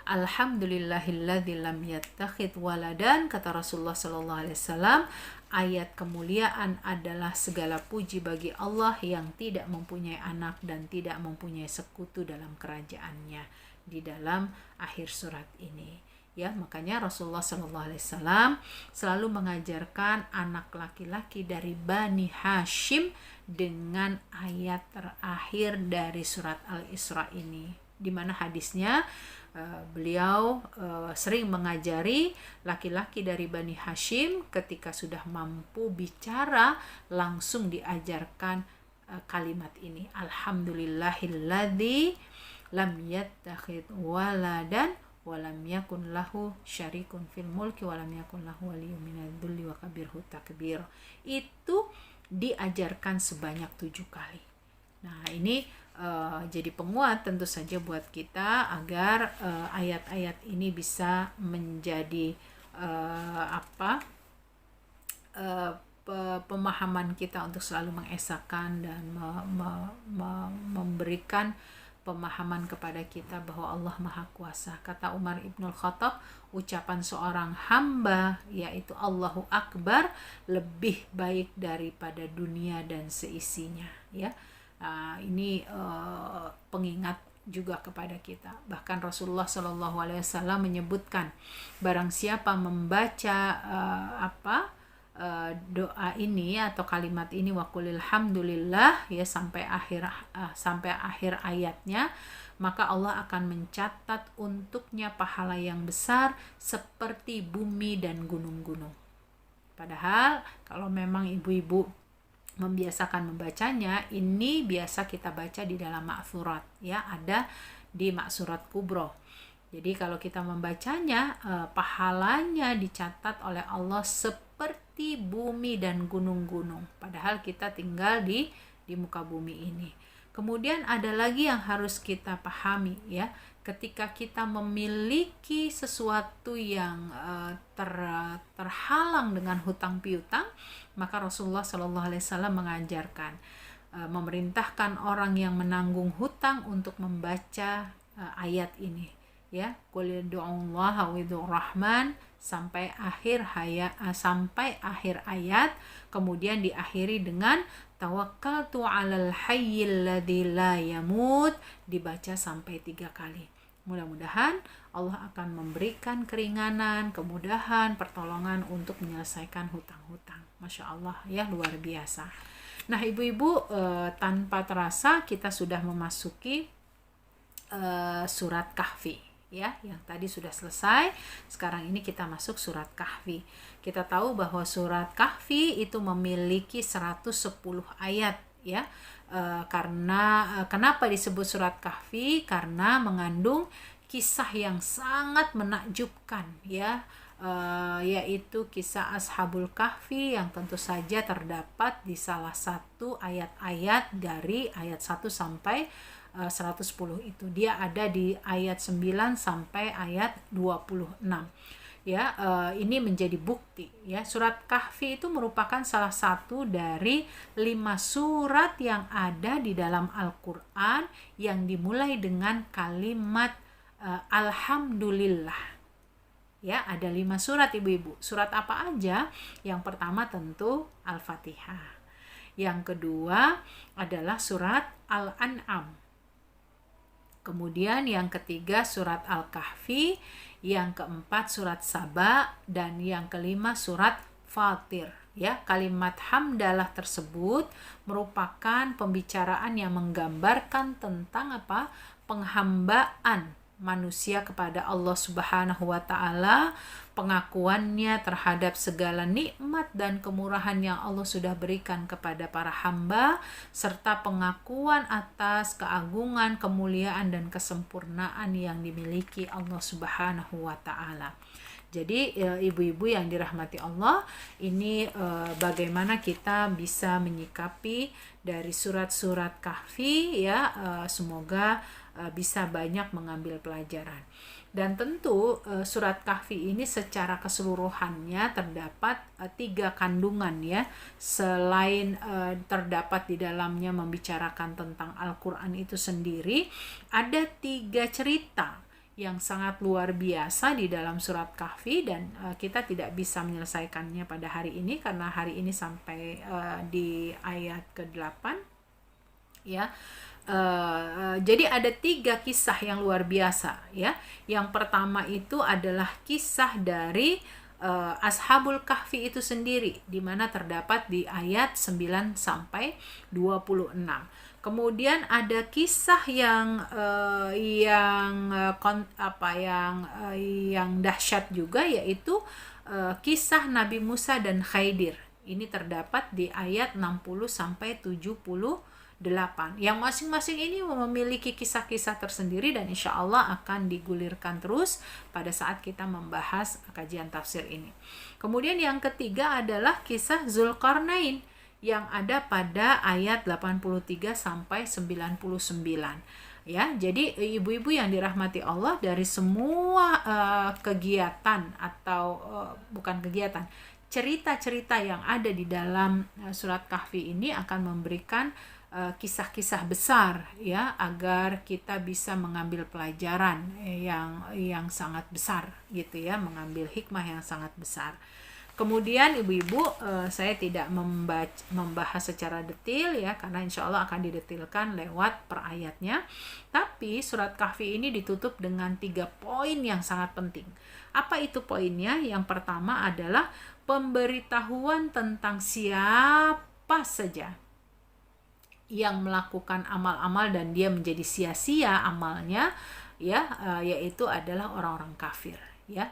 Alhamdulillahilladzi lam yattakhidz waladan, kata Rasulullah sallallahu alaihi wasallam, ayat kemuliaan adalah segala puji bagi Allah yang tidak mempunyai anak dan tidak mempunyai sekutu dalam kerajaannya, di dalam akhir surat ini. Ya, makanya Rasulullah sallallahu alaihi wasallam selalu mengajarkan anak laki-laki dari Bani Hashim dengan ayat terakhir dari surat Al-Isra ini, di mana hadisnya beliau sering mengajari laki-laki dari Bani Hashim ketika sudah mampu bicara langsung diajarkan kalimat ini, alhamdulillahilladzi lam yattakhidz waladan wa lam yakun lahu syarikun fil mulki wa lam yakun lahu waliyyun minadh dhulli wa kabirhu takbir. Itu diajarkan sebanyak 7 kali. Nah, ini jadi penguat tentu saja buat kita agar ayat-ayat ini bisa menjadi pemahaman kita untuk selalu mengesahkan dan memberikan pemahaman kepada kita bahwa Allah Maha Kuasa. Kata Umar Ibnul Khattab, ucapan seorang hamba yaitu Allahu Akbar lebih baik daripada dunia dan seisinya, ya. Ini pengingat juga kepada kita. Bahkan Rasulullah Shallallahu Alaihi Wasallam menyebutkan, barang siapa membaca doa ini atau kalimat ini, waqulil hamdulillah, ya, sampai akhir ayatnya, maka Allah akan mencatat untuknya pahala yang besar seperti bumi dan gunung-gunung. Padahal kalau memang ibu-ibu membiasakan membacanya, ini biasa kita baca di dalam ma'thurat, ya, ada di Ma'surat Kubro. Jadi kalau kita membacanya, pahalanya dicatat oleh Allah seperti bumi dan gunung-gunung, padahal kita tinggal di muka bumi ini. Kemudian ada lagi yang harus kita pahami, ya, ketika kita memiliki sesuatu yang terhalang dengan hutang piutang, maka Rasulullah Shallallahu Alaihi Wasallam mengajarkan, memerintahkan orang yang menanggung hutang untuk membaca ayat ini, ya, qul ud'ullaha wa ud'ur rahman, sampai akhir ayat, kemudian diakhiri dengan tawakkaltu 'alal hayyil ladzi la yamut, dibaca sampai 3 kali. Mudah-mudahan Allah akan memberikan keringanan, kemudahan, pertolongan untuk menyelesaikan hutang-hutang. Masya Allah, ya, luar biasa. Nah, ibu-ibu, tanpa terasa kita sudah memasuki surat Kahfi, ya, yang tadi sudah selesai. Sekarang ini kita masuk surat Kahfi. Kita tahu bahwa surat Kahfi itu memiliki 110 ayat, ya. Karena kenapa disebut surat Kahfi? Karena mengandung kisah yang sangat menakjubkan, ya, yaitu kisah Ashabul Kahfi yang tentu saja terdapat di salah satu ayat-ayat dari ayat 1 sampai 110 itu. Dia ada di ayat 9 sampai ayat 26. Ya, ini menjadi bukti, ya, surat Kahfi itu merupakan salah satu dari 5 surat yang ada di dalam Al-Quran yang dimulai dengan kalimat Alhamdulillah. Ya, ada 5 surat, ibu-ibu. Surat apa aja? Yang pertama tentu Al-Fatihah. Yang kedua adalah surat Al-An'am. Kemudian yang ketiga surat Al-Kahfi, yang keempat surat Saba, dan yang kelima surat Fatir. Ya, kalimat hamdalah tersebut merupakan pembicaraan yang menggambarkan tentang apa? Penghambaan manusia kepada Allah Subhanahu wa taala, pengakuannya terhadap segala nikmat dan kemurahan yang Allah sudah berikan kepada para hamba, serta pengakuan atas keagungan, kemuliaan dan kesempurnaan yang dimiliki Allah Subhanahu wa taala. Jadi ibu-ibu yang dirahmati Allah, ini bagaimana kita bisa menyikapi dari surat-surat Kahfi ya, semoga bisa banyak mengambil pelajaran. Dan tentu surat Kahfi ini secara keseluruhannya terdapat 3 kandungan ya. Selain terdapat di dalamnya membicarakan tentang Al-Quran itu sendiri, ada 3 cerita yang sangat luar biasa di dalam surat Kahfi, dan kita tidak bisa menyelesaikannya pada hari ini karena hari ini sampai di ayat ke-8 ya. Jadi ada 3 kisah yang luar biasa ya. Yang pertama itu adalah kisah dari Ashabul Kahfi itu sendiri, di mana terdapat di ayat 9 sampai 26. Kemudian ada kisah yang dahsyat juga, yaitu kisah Nabi Musa dan Khidir. Ini terdapat di ayat 60 sampai 78. Yang masing-masing ini memiliki kisah-kisah tersendiri dan insya Allah akan digulirkan terus pada saat kita membahas kajian tafsir ini. Kemudian yang ketiga adalah kisah Zulkarnain yang ada pada ayat 83 sampai 99. Ya, jadi ibu-ibu yang dirahmati Allah, dari semua kegiatan atau bukan kegiatan, cerita-cerita yang ada di dalam surat Kahfi ini akan memberikan kisah-kisah besar ya, agar kita bisa mengambil pelajaran yang sangat besar gitu ya, mengambil hikmah yang sangat besar. Kemudian ibu-ibu, saya tidak membahas secara detail ya, karena insya Allah akan didetilkan lewat per ayatnya. Tapi surat Kahfi ini ditutup dengan 3 poin yang sangat penting. Apa itu poinnya? Yang pertama adalah pemberitahuan tentang siapa saja yang melakukan amal-amal dan dia menjadi sia-sia amalnya ya, yaitu adalah orang-orang kafir ya.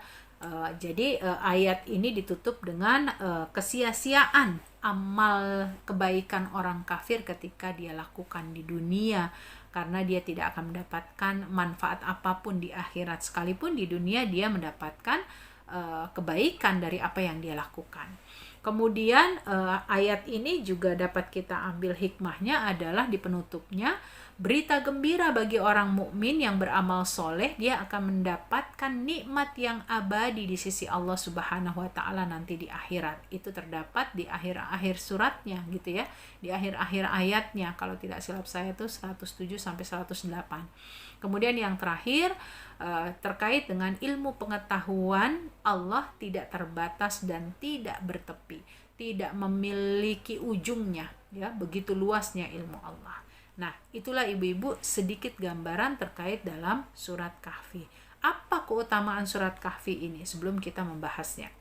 Jadi ayat ini ditutup dengan kesia-siaan amal kebaikan orang kafir ketika dia lakukan di dunia, karena dia tidak akan mendapatkan manfaat apapun di akhirat, sekalipun di dunia dia mendapatkan kebaikan dari apa yang dia lakukan. Kemudian ayat ini juga dapat kita ambil hikmahnya adalah di penutupnya, berita gembira bagi orang mukmin yang beramal soleh, dia akan mendapatkan nikmat yang abadi di sisi Allah Subhanahu wa taala nanti di akhirat. Itu terdapat di akhir-akhir suratnya gitu ya, di akhir-akhir ayatnya, kalau tidak silap saya itu 107 sampai 108. Kemudian yang terakhir terkait dengan ilmu pengetahuan Allah tidak terbatas dan tidak bertepi, tidak memiliki ujungnya ya, begitu luasnya ilmu Allah. Nah, itulah ibu-ibu sedikit gambaran terkait dalam surat Kahfi. Apa keutamaan surat Kahfi ini sebelum kita membahasnya?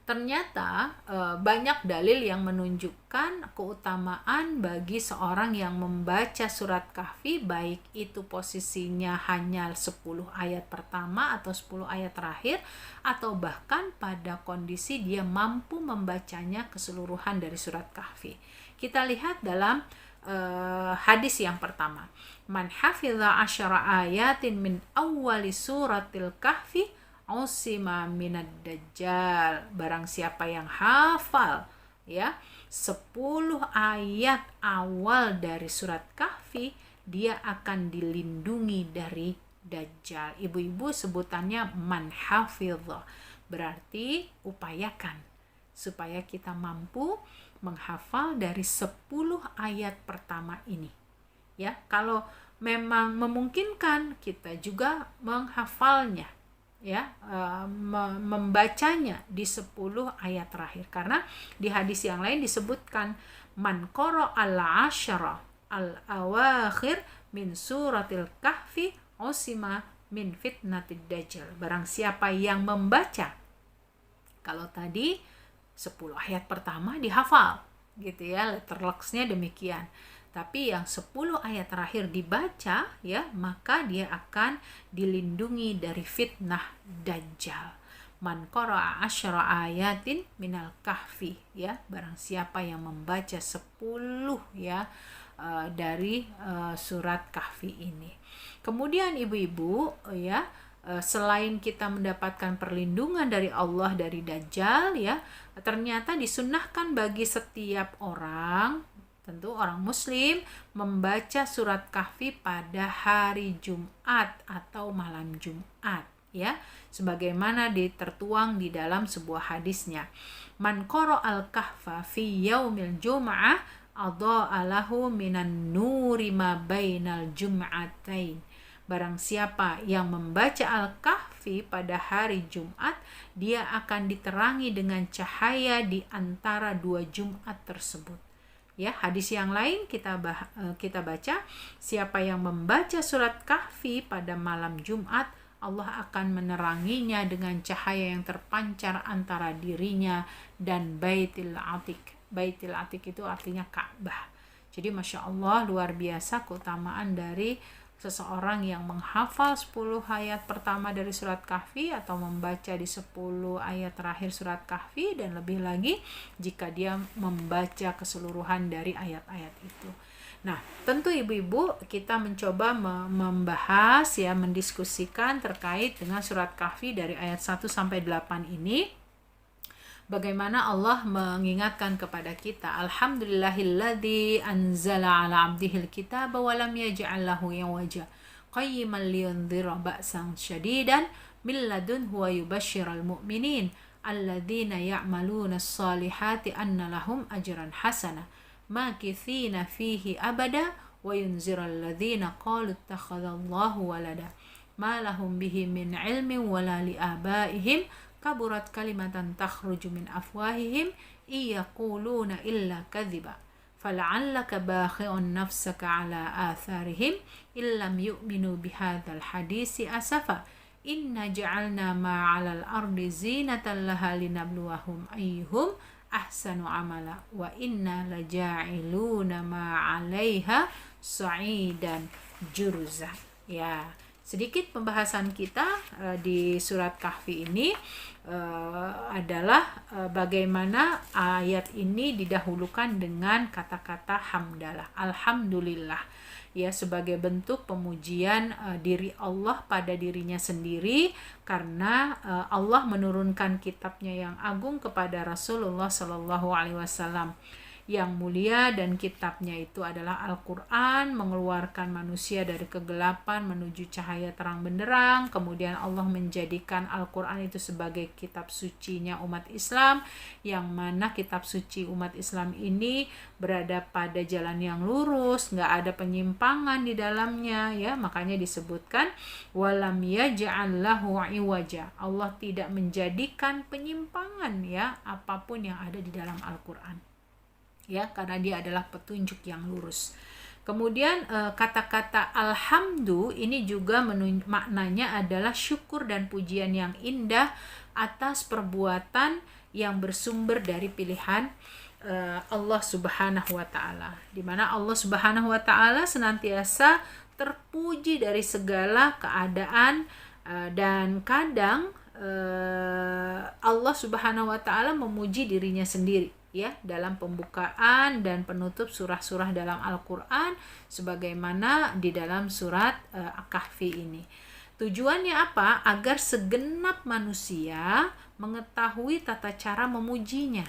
Ternyata banyak dalil yang menunjukkan keutamaan bagi seorang yang membaca surat Kahfi, baik itu posisinya hanya 10 ayat pertama atau 10 ayat terakhir, atau bahkan pada kondisi dia mampu membacanya keseluruhan dari surat Kahfi. Kita lihat dalam hadis yang pertama, man hafidha 10 ayatin min awwali suratil kahfi usima minad dajjal. Barang siapa yang hafal ya 10 ayat awal dari surat Kahfi, dia akan dilindungi dari dajjal. Ibu-ibu sebutannya man hafidha, berarti upayakan supaya kita mampu menghafal dari 10 ayat pertama ini ya. Kalau memang memungkinkan, kita juga menghafalnya ya, membacanya di 10 ayat terakhir, karena di hadis yang lain disebutkan man qara al-ashara al-awakhir min suratil kahfi usima min fitnatid dajjal. Barang siapa yang membaca, kalau tadi 10 ayat pertama dihafal gitu ya, letter lucksnya demikian. Tapi yang 10 ayat terakhir dibaca ya, maka dia akan dilindungi dari fitnah Dajjal. Man qara'a asyara ayatin minal kahfi ya, barang siapa yang membaca 10 ya dari surat kahfi ini. Kemudian ibu-ibu ya, selain kita mendapatkan perlindungan dari Allah dari Dajjal ya, ternyata disunnahkan bagi setiap orang, tentu orang muslim, membaca surat kahfi pada hari Jumat atau malam Jumat ya, sebagaimana tertuang di dalam sebuah hadisnya. Man qara'al kahfa fi yaumil jum'ah adha'a lahu minan nuri ma bainal jum'atain. Barang siapa yang membaca Al-Kahfi pada hari Jumat, dia akan diterangi dengan cahaya di antara 2 Jumat tersebut. Ya, hadis yang lain kita baca, siapa yang membaca surat Kahfi pada malam Jumat, Allah akan meneranginya dengan cahaya yang terpancar antara dirinya dan Baitul Atiq. Baitul Atiq itu artinya Ka'bah. Jadi Masya Allah, luar biasa keutamaan dari seseorang yang menghafal 10 ayat pertama dari surat Kahfi atau membaca di 10 ayat terakhir surat Kahfi, dan lebih lagi jika dia membaca keseluruhan dari ayat-ayat itu. Nah, tentu ibu-ibu kita mencoba membahas ya, mendiskusikan terkait dengan surat Kahfi dari ayat 1 sampai 8 ini. Bagaimana Allah mengingatkan kepada kita, Alhamdulillahilladzi anzala ala abdihil kitaba wa lam yaj'al lahu iwaja qayyiman liyunzira ba'san syadidan min ladunhu wa yubashshiral mu'minin alladzina ya'maluna as-salihati anna lahum ajran hasana makithina fihi abada wa yunziral ladzina qalu ittakhadallahu walada ma lahum bihi min ilmin wala li abaihim kaburat kalimatan takhruju min afwahihim iyaquluna illa kadhiba fala'allaka bakhi'un nafsaka ala atharihim illam yu'minu bihadzal hadisi asafa inna ja'alna ma'alal ardi zinatan laha linabluwahum ayyuhum ahsanu amala wa inna laja'iluna ma'alaiha sa'idan jurza. Ya, sedikit pembahasan kita di surat Kahfi ini adalah bagaimana ayat ini didahulukan dengan kata-kata hamdalah, alhamdulillah ya, sebagai bentuk pemujian diri Allah pada dirinya sendiri karena Allah menurunkan kitabnya yang agung kepada Rasulullah Shallallahu Alaihi Wasallam yang mulia, dan kitabnya itu adalah Al-Quran, mengeluarkan manusia dari kegelapan menuju cahaya terang benderang. Kemudian Allah menjadikan Al-Quran itu sebagai kitab sucinya umat Islam, yang mana kitab suci umat Islam ini berada pada jalan yang lurus, nggak ada penyimpangan di dalamnya ya, makanya disebutkan walam yaj'al lahu iwaja, Allah tidak menjadikan penyimpangan ya apapun yang ada di dalam Al-Quran ya, karena dia adalah petunjuk yang lurus. Kemudian kata-kata alhamdu ini juga maknanya adalah syukur dan pujian yang indah atas perbuatan yang bersumber dari pilihan Allah Subhanahu wa taala, di mana Allah Subhanahu wa taala senantiasa terpuji dari segala keadaan, dan kadang Allah Subhanahu wa taala memuji dirinya sendiri ya, dalam pembukaan dan penutup surah-surah dalam Al-Quran sebagaimana di dalam surat Kahfi ini. Tujuannya apa? Agar segenap manusia mengetahui tata cara memujinya.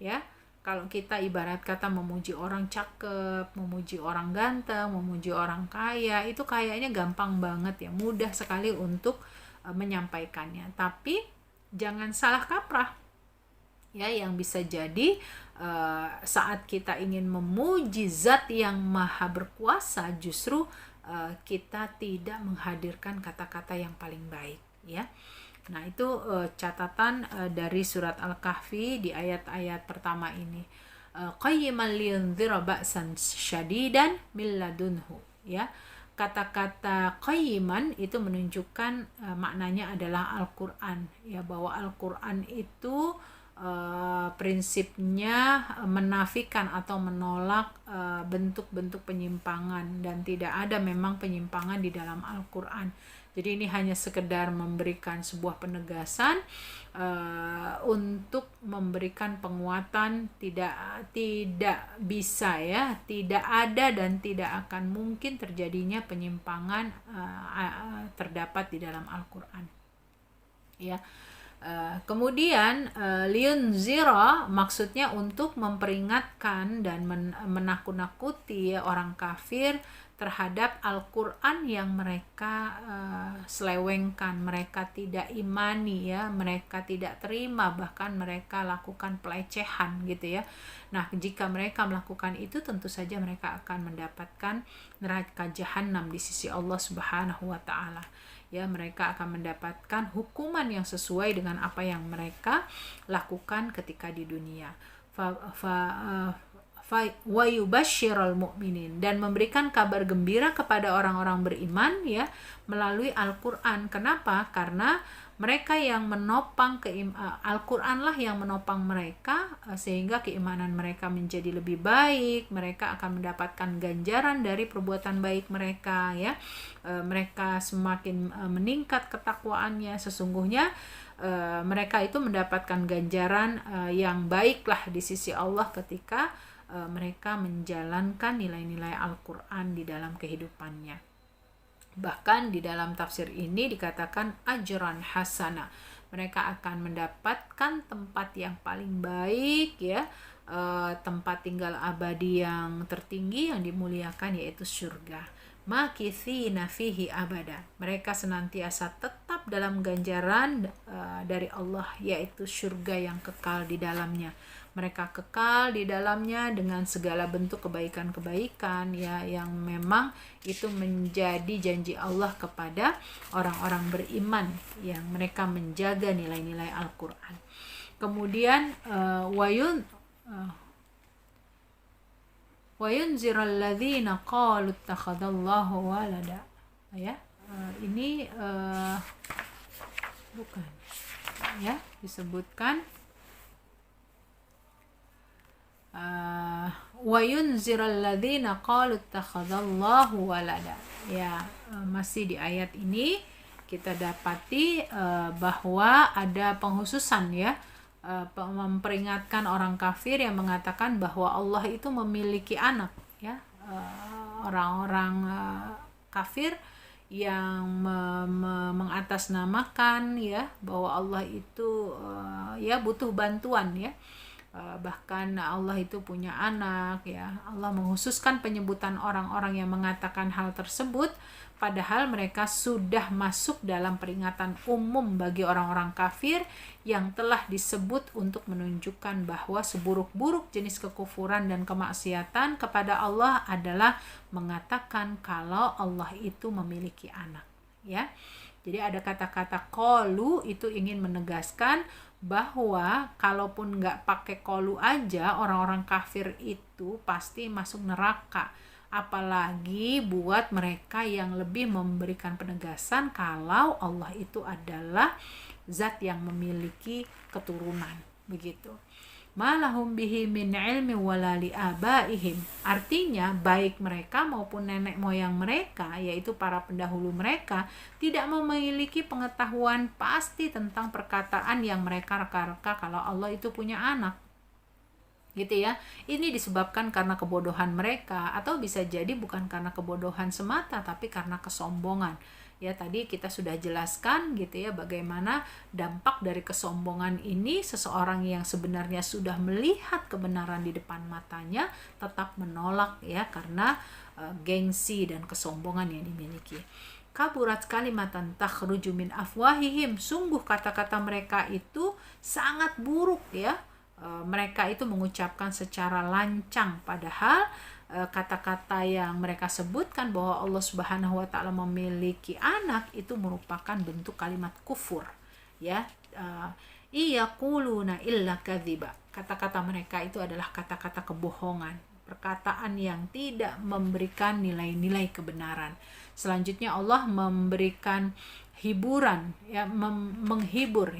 Ya, kalau kita ibarat kata memuji orang cakep, memuji orang ganteng, memuji orang kaya, itu kayaknya gampang banget ya, mudah sekali untuk menyampaikannya. Tapi jangan salah kaprah. Ya, yang bisa jadi saat kita ingin memuji zat yang maha berkuasa, justru kita tidak menghadirkan kata-kata yang paling baik ya. Nah, itu catatan dari surat Al-Kahfi di ayat-ayat pertama ini. Qayyiman liyunzira ba'san syadidan min ladunhu ya. Kata-kata qayyiman itu menunjukkan maknanya adalah Al-Quran ya, bahwa Al-Quran itu prinsipnya menafikan atau menolak bentuk-bentuk penyimpangan, dan tidak ada memang penyimpangan di dalam Al-Quran. Jadi ini hanya sekedar memberikan sebuah penegasan untuk memberikan penguatan, tidak bisa ya, tidak ada dan tidak akan mungkin terjadinya penyimpangan terdapat di dalam Al-Quran ya. Kemudian liunzira maksudnya untuk memperingatkan dan menakut-nakuti orang kafir terhadap Al-Quran yang mereka selewengkan, mereka tidak imani ya, mereka tidak terima, bahkan mereka lakukan pelecehan gitu ya. Nah, jika mereka melakukan itu, tentu saja mereka akan mendapatkan neraka jahanam di sisi Allah Subhanahu wa taala. Ya, mereka akan mendapatkan hukuman yang sesuai dengan apa yang mereka lakukan ketika di dunia. Wa yubashsyiral mu'minin, dan memberikan kabar gembira kepada orang-orang beriman ya melalui Al-Qur'an. Kenapa? Karena mereka yang menopang Al-Qur'an lah yang menopang mereka sehingga keimanan mereka menjadi lebih baik, mereka akan mendapatkan ganjaran dari perbuatan baik mereka ya. Mereka semakin meningkat ketakwaannya, sesungguhnya mereka itu mendapatkan ganjaran yang baiklah di sisi Allah ketika mereka menjalankan nilai-nilai Al-Quran di dalam kehidupannya. Bahkan di dalam tafsir ini dikatakan ajran hasana, mereka akan mendapatkan tempat yang paling baik ya, tempat tinggal abadi yang tertinggi yang dimuliakan, yaitu surga. Makithina fihi abada, mereka senantiasa tetap dalam ganjaran dari Allah, yaitu surga yang kekal di dalamnya. Mereka kekal di dalamnya dengan segala bentuk kebaikan-kebaikan ya, yang memang itu menjadi janji Allah kepada orang-orang beriman yang mereka menjaga nilai-nilai Al-Quran. Kemudian wayunziral ladzina qalu ittakhadallahu walada ya. Ini bukan ya, disebutkan wa yunziral ladzina qalu ittakhadallahu walada ya. Masih di ayat ini kita dapati bahwa ada penghususan ya, memperingatkan orang kafir yang mengatakan bahwa Allah itu memiliki anak ya. Orang-orang kafir yang mengatasnamakan ya bahwa Allah itu ya butuh bantuan ya. Bahkan Allah itu punya anak ya. Allah menghususkan penyebutan orang-orang yang mengatakan hal tersebut, padahal mereka sudah masuk dalam peringatan umum bagi orang-orang kafir yang telah disebut untuk menunjukkan bahwa seburuk-buruk jenis kekufuran dan kemaksiatan kepada Allah adalah mengatakan kalau Allah itu memiliki anak ya. Jadi ada kata-kata qalu itu ingin menegaskan bahwa kalaupun nggak pakai qalu aja, orang-orang kafir itu pasti masuk neraka. Apalagi buat mereka yang lebih memberikan penegasan kalau Allah itu adalah zat yang memiliki keturunan, begitu. Malahum bihi min ilmi wala li abaihim, artinya baik mereka maupun nenek moyang mereka, yaitu para pendahulu mereka, tidak memiliki pengetahuan pasti tentang perkataan yang mereka reka-reka kalau Allah itu punya anak, gitu ya. Ini disebabkan karena kebodohan mereka, atau bisa jadi bukan karena kebodohan semata tapi karena kesombongan. Ya, tadi kita sudah jelaskan gitu ya bagaimana dampak dari kesombongan ini. Seseorang yang sebenarnya sudah melihat kebenaran di depan matanya tetap menolak ya, karena gengsi dan kesombongan yang dimiliki. Kaburat kalimatan takhruju min afwahihim, sungguh kata-kata mereka itu sangat buruk ya. Mereka itu mengucapkan secara lancang, padahal kata-kata yang mereka sebutkan bahwa Allah Subhanahu wa taala memiliki anak itu merupakan bentuk kalimat kufur ya. Iyaquluna illa kadziba, kata-kata mereka itu adalah kata-kata kebohongan, perkataan yang tidak memberikan nilai-nilai kebenaran. Selanjutnya Allah memberikan hiburan ya, menghibur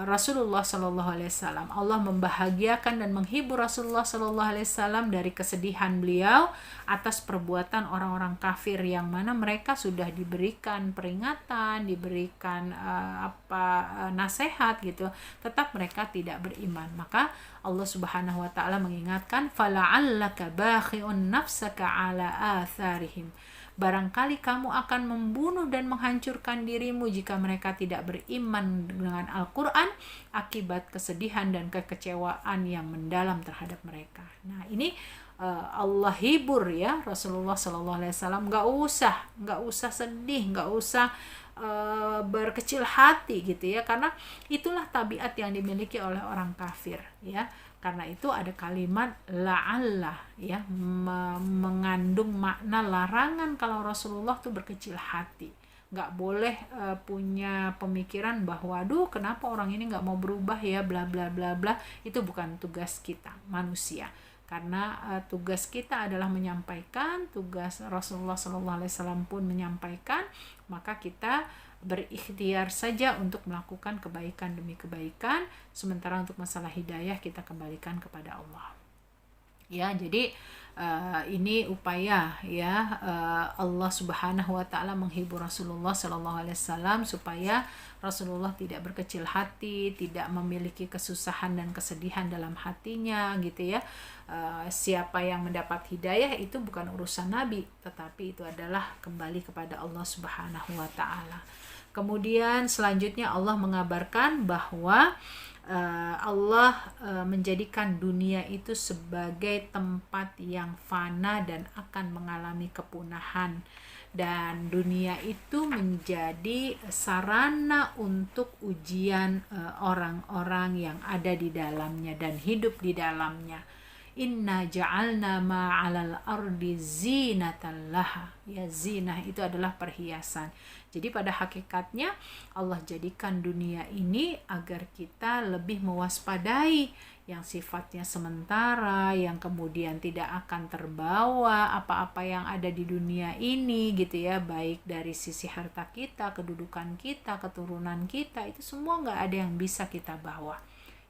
Rasulullah Shallallahu Alaihi Wasallam. Allah membahagiakan dan menghibur Rasulullah Shallallahu Alaihi Wasallam dari kesedihan beliau atas perbuatan orang-orang kafir yang mana mereka sudah diberikan peringatan, diberikan nasihat gitu, tetap mereka tidak beriman. Maka Allah Subhanahu Wa Taala mengingatkan, fala'allaka bakhi'un nafsaka ala atharihim. Barangkali kamu akan membunuh dan menghancurkan dirimu jika mereka tidak beriman dengan Al-Quran akibat kesedihan dan kekecewaan yang mendalam terhadap mereka. Nah ini Allah hibur ya Rasulullah Sallallahu Alaihi Wasallam, nggak usah sedih, nggak usah berkecil hati gitu ya, karena itulah tabiat yang dimiliki oleh orang kafir ya. Karena itu ada kalimat la'allah ya, mengandung makna larangan kalau Rasulullah tuh berkecil hati. Nggak boleh punya pemikiran bahwa aduh kenapa orang ini nggak mau berubah ya, bla bla bla bla. Itu bukan tugas kita manusia. Karena tugas kita adalah menyampaikan, tugas Rasulullah SAW pun menyampaikan, maka kita berikhtiar saja untuk melakukan kebaikan demi kebaikan, sementara untuk masalah hidayah kita kembalikan kepada Allah. Ya, jadi ini upaya ya Allah Subhanahu Wa Taala menghibur Rasulullah Sallallahu Alaihi Wasallam supaya Rasulullah tidak berkecil hati, tidak memiliki kesusahan dan kesedihan dalam hatinya gitu ya. Siapa yang mendapat hidayah itu bukan urusan Nabi, tetapi itu adalah kembali kepada Allah Subhanahu Wa Taala. Kemudian selanjutnya Allah mengabarkan bahwa Allah menjadikan dunia itu sebagai tempat yang fana dan akan mengalami kepunahan, dan dunia itu menjadi sarana untuk ujian orang-orang yang ada di dalamnya dan hidup di dalamnya. Inna ja'alna ma'alal ardi zinatan laha. Ya, zinah itu adalah perhiasan. Jadi pada hakikatnya Allah jadikan dunia ini agar kita lebih mewaspadai yang sifatnya sementara, yang kemudian tidak akan terbawa apa-apa yang ada di dunia ini gitu ya, baik dari sisi harta kita, kedudukan kita, keturunan kita, itu semua nggak ada yang bisa kita bawa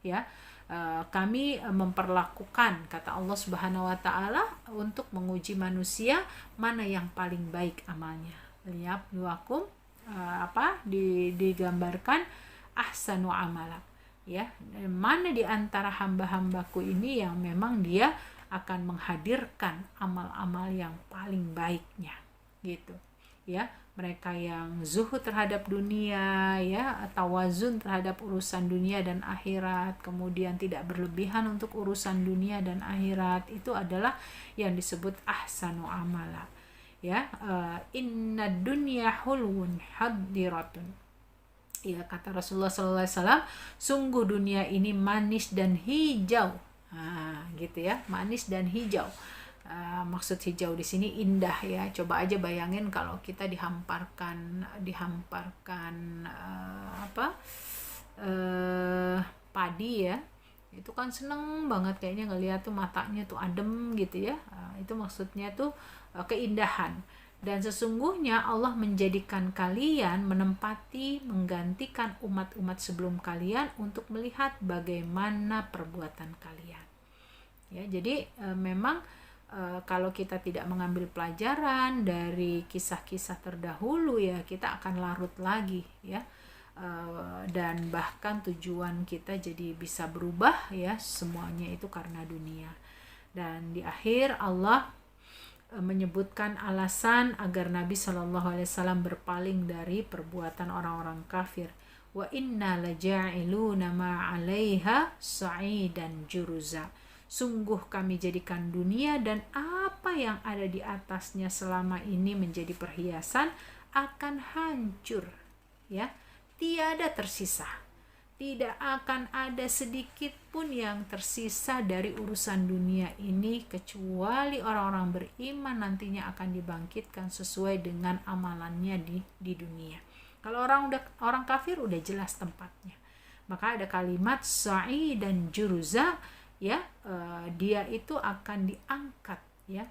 ya. Kami memperlakukan, kata Allah Subhanahu Wa Taala, untuk menguji manusia mana yang paling baik amalnya. Lihat luakum digambarkan ahsanu amala ya, mana di antara hamba-hambaku ini yang memang dia akan menghadirkan amal-amal yang paling baiknya gitu ya. Mereka yang zuhud terhadap dunia ya, tawazun terhadap urusan dunia dan akhirat, kemudian tidak berlebihan untuk urusan dunia dan akhirat, itu adalah yang disebut ahsanu amala ya. Inna dunya hulwun hadiratun ya, kata Rasulullah SAW, sungguh dunia ini manis dan hijau. Gitu ya, manis dan hijau. Maksud hijau di sini indah ya. Coba aja bayangin kalau kita dihamparkan padi ya, itu kan seneng banget kayaknya ngeliat tuh, matanya tuh adem gitu ya. Itu maksudnya tuh keindahan. Dan sesungguhnya Allah menjadikan kalian menggantikan umat-umat sebelum kalian untuk melihat bagaimana perbuatan kalian ya. Jadi memang kalau kita tidak mengambil pelajaran dari kisah-kisah terdahulu ya, kita akan larut lagi ya, dan bahkan tujuan kita jadi bisa berubah ya, semuanya itu karena dunia. Dan di akhir Allah menyebutkan alasan agar Nabi Shallallahu Alaihi Wasallam berpaling dari perbuatan orang-orang kafir. Wa inna laja'iluna ma'alaiha sa'idan juruza. Sungguh kami jadikan dunia dan apa yang ada di atasnya selama ini menjadi perhiasan akan hancur ya, tiada tersisa. Tidak akan ada sedikit pun yang tersisa dari urusan dunia ini, kecuali orang-orang beriman nantinya akan dibangkitkan sesuai dengan amalannya di dunia. Kalau orang kafir udah jelas tempatnya. Maka ada kalimat sa'i dan juruza ya, dia itu akan diangkat ya,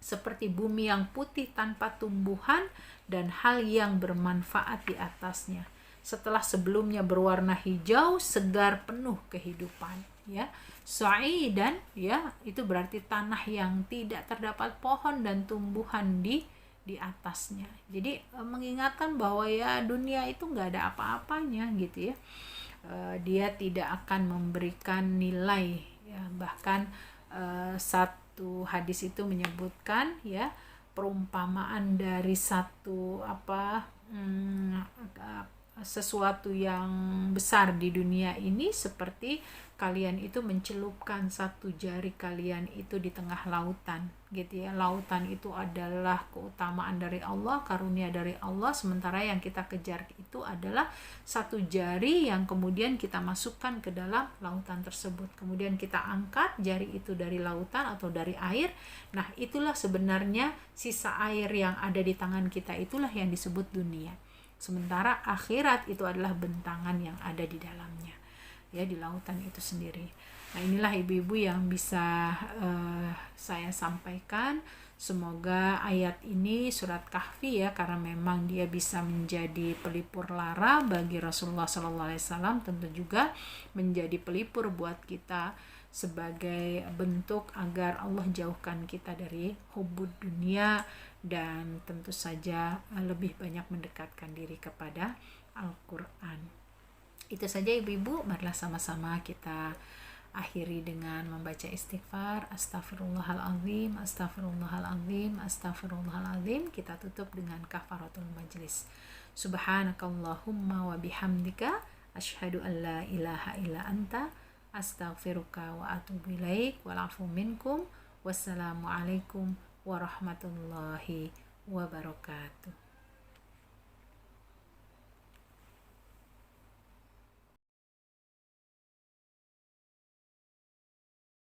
seperti bumi yang putih tanpa tumbuhan dan hal yang bermanfaat di atasnya. setelah sebelumnya berwarna hijau, segar, penuh kehidupan, ya. Sa'idan, ya, itu berarti tanah yang tidak terdapat pohon dan tumbuhan di atasnya. Jadi mengingatkan bahwa ya dunia itu nggak ada apa-apanya gitu ya. Dia tidak akan memberikan nilai, ya. Bahkan satu hadis itu menyebutkan, ya, perumpamaan dari satu sesuatu yang besar di dunia ini seperti kalian itu mencelupkan satu jari kalian itu di tengah lautan, gitu ya. Lautan itu adalah keutamaan dari Allah, karunia dari Allah, sementara yang kita kejar itu adalah satu jari yang kemudian kita masukkan ke dalam lautan tersebut. Kemudian kita angkat jari itu dari lautan atau dari air. Nah, itulah sebenarnya sisa air yang ada di tangan kita, itulah yang disebut dunia. Sementara akhirat itu adalah bentangan yang ada di dalamnya, ya, di lautan itu sendiri. Nah, inilah ibu-ibu yang bisa saya sampaikan. Semoga ayat ini surat Kahfi, ya, karena memang dia bisa menjadi pelipur lara bagi Rasulullah SAW, tentu juga menjadi pelipur buat kita sebagai bentuk agar Allah jauhkan kita dari hubud dunia dan tentu saja lebih banyak mendekatkan diri kepada Al-Quran. Itu saja ibu-ibu, marilah sama-sama kita akhiri dengan membaca istighfar. Astaghfirullahaladzim, astaghfirullahaladzim, astaghfirullahaladzim. Kita tutup dengan kafaratul majlis. Subhanakallahumma wa bihamdika asyhadu an la ilaha illa anta astaghfiruka wa atubu ilaik wal afu minkum. Wassalamualaikum warahmatullahi wabarakatuh.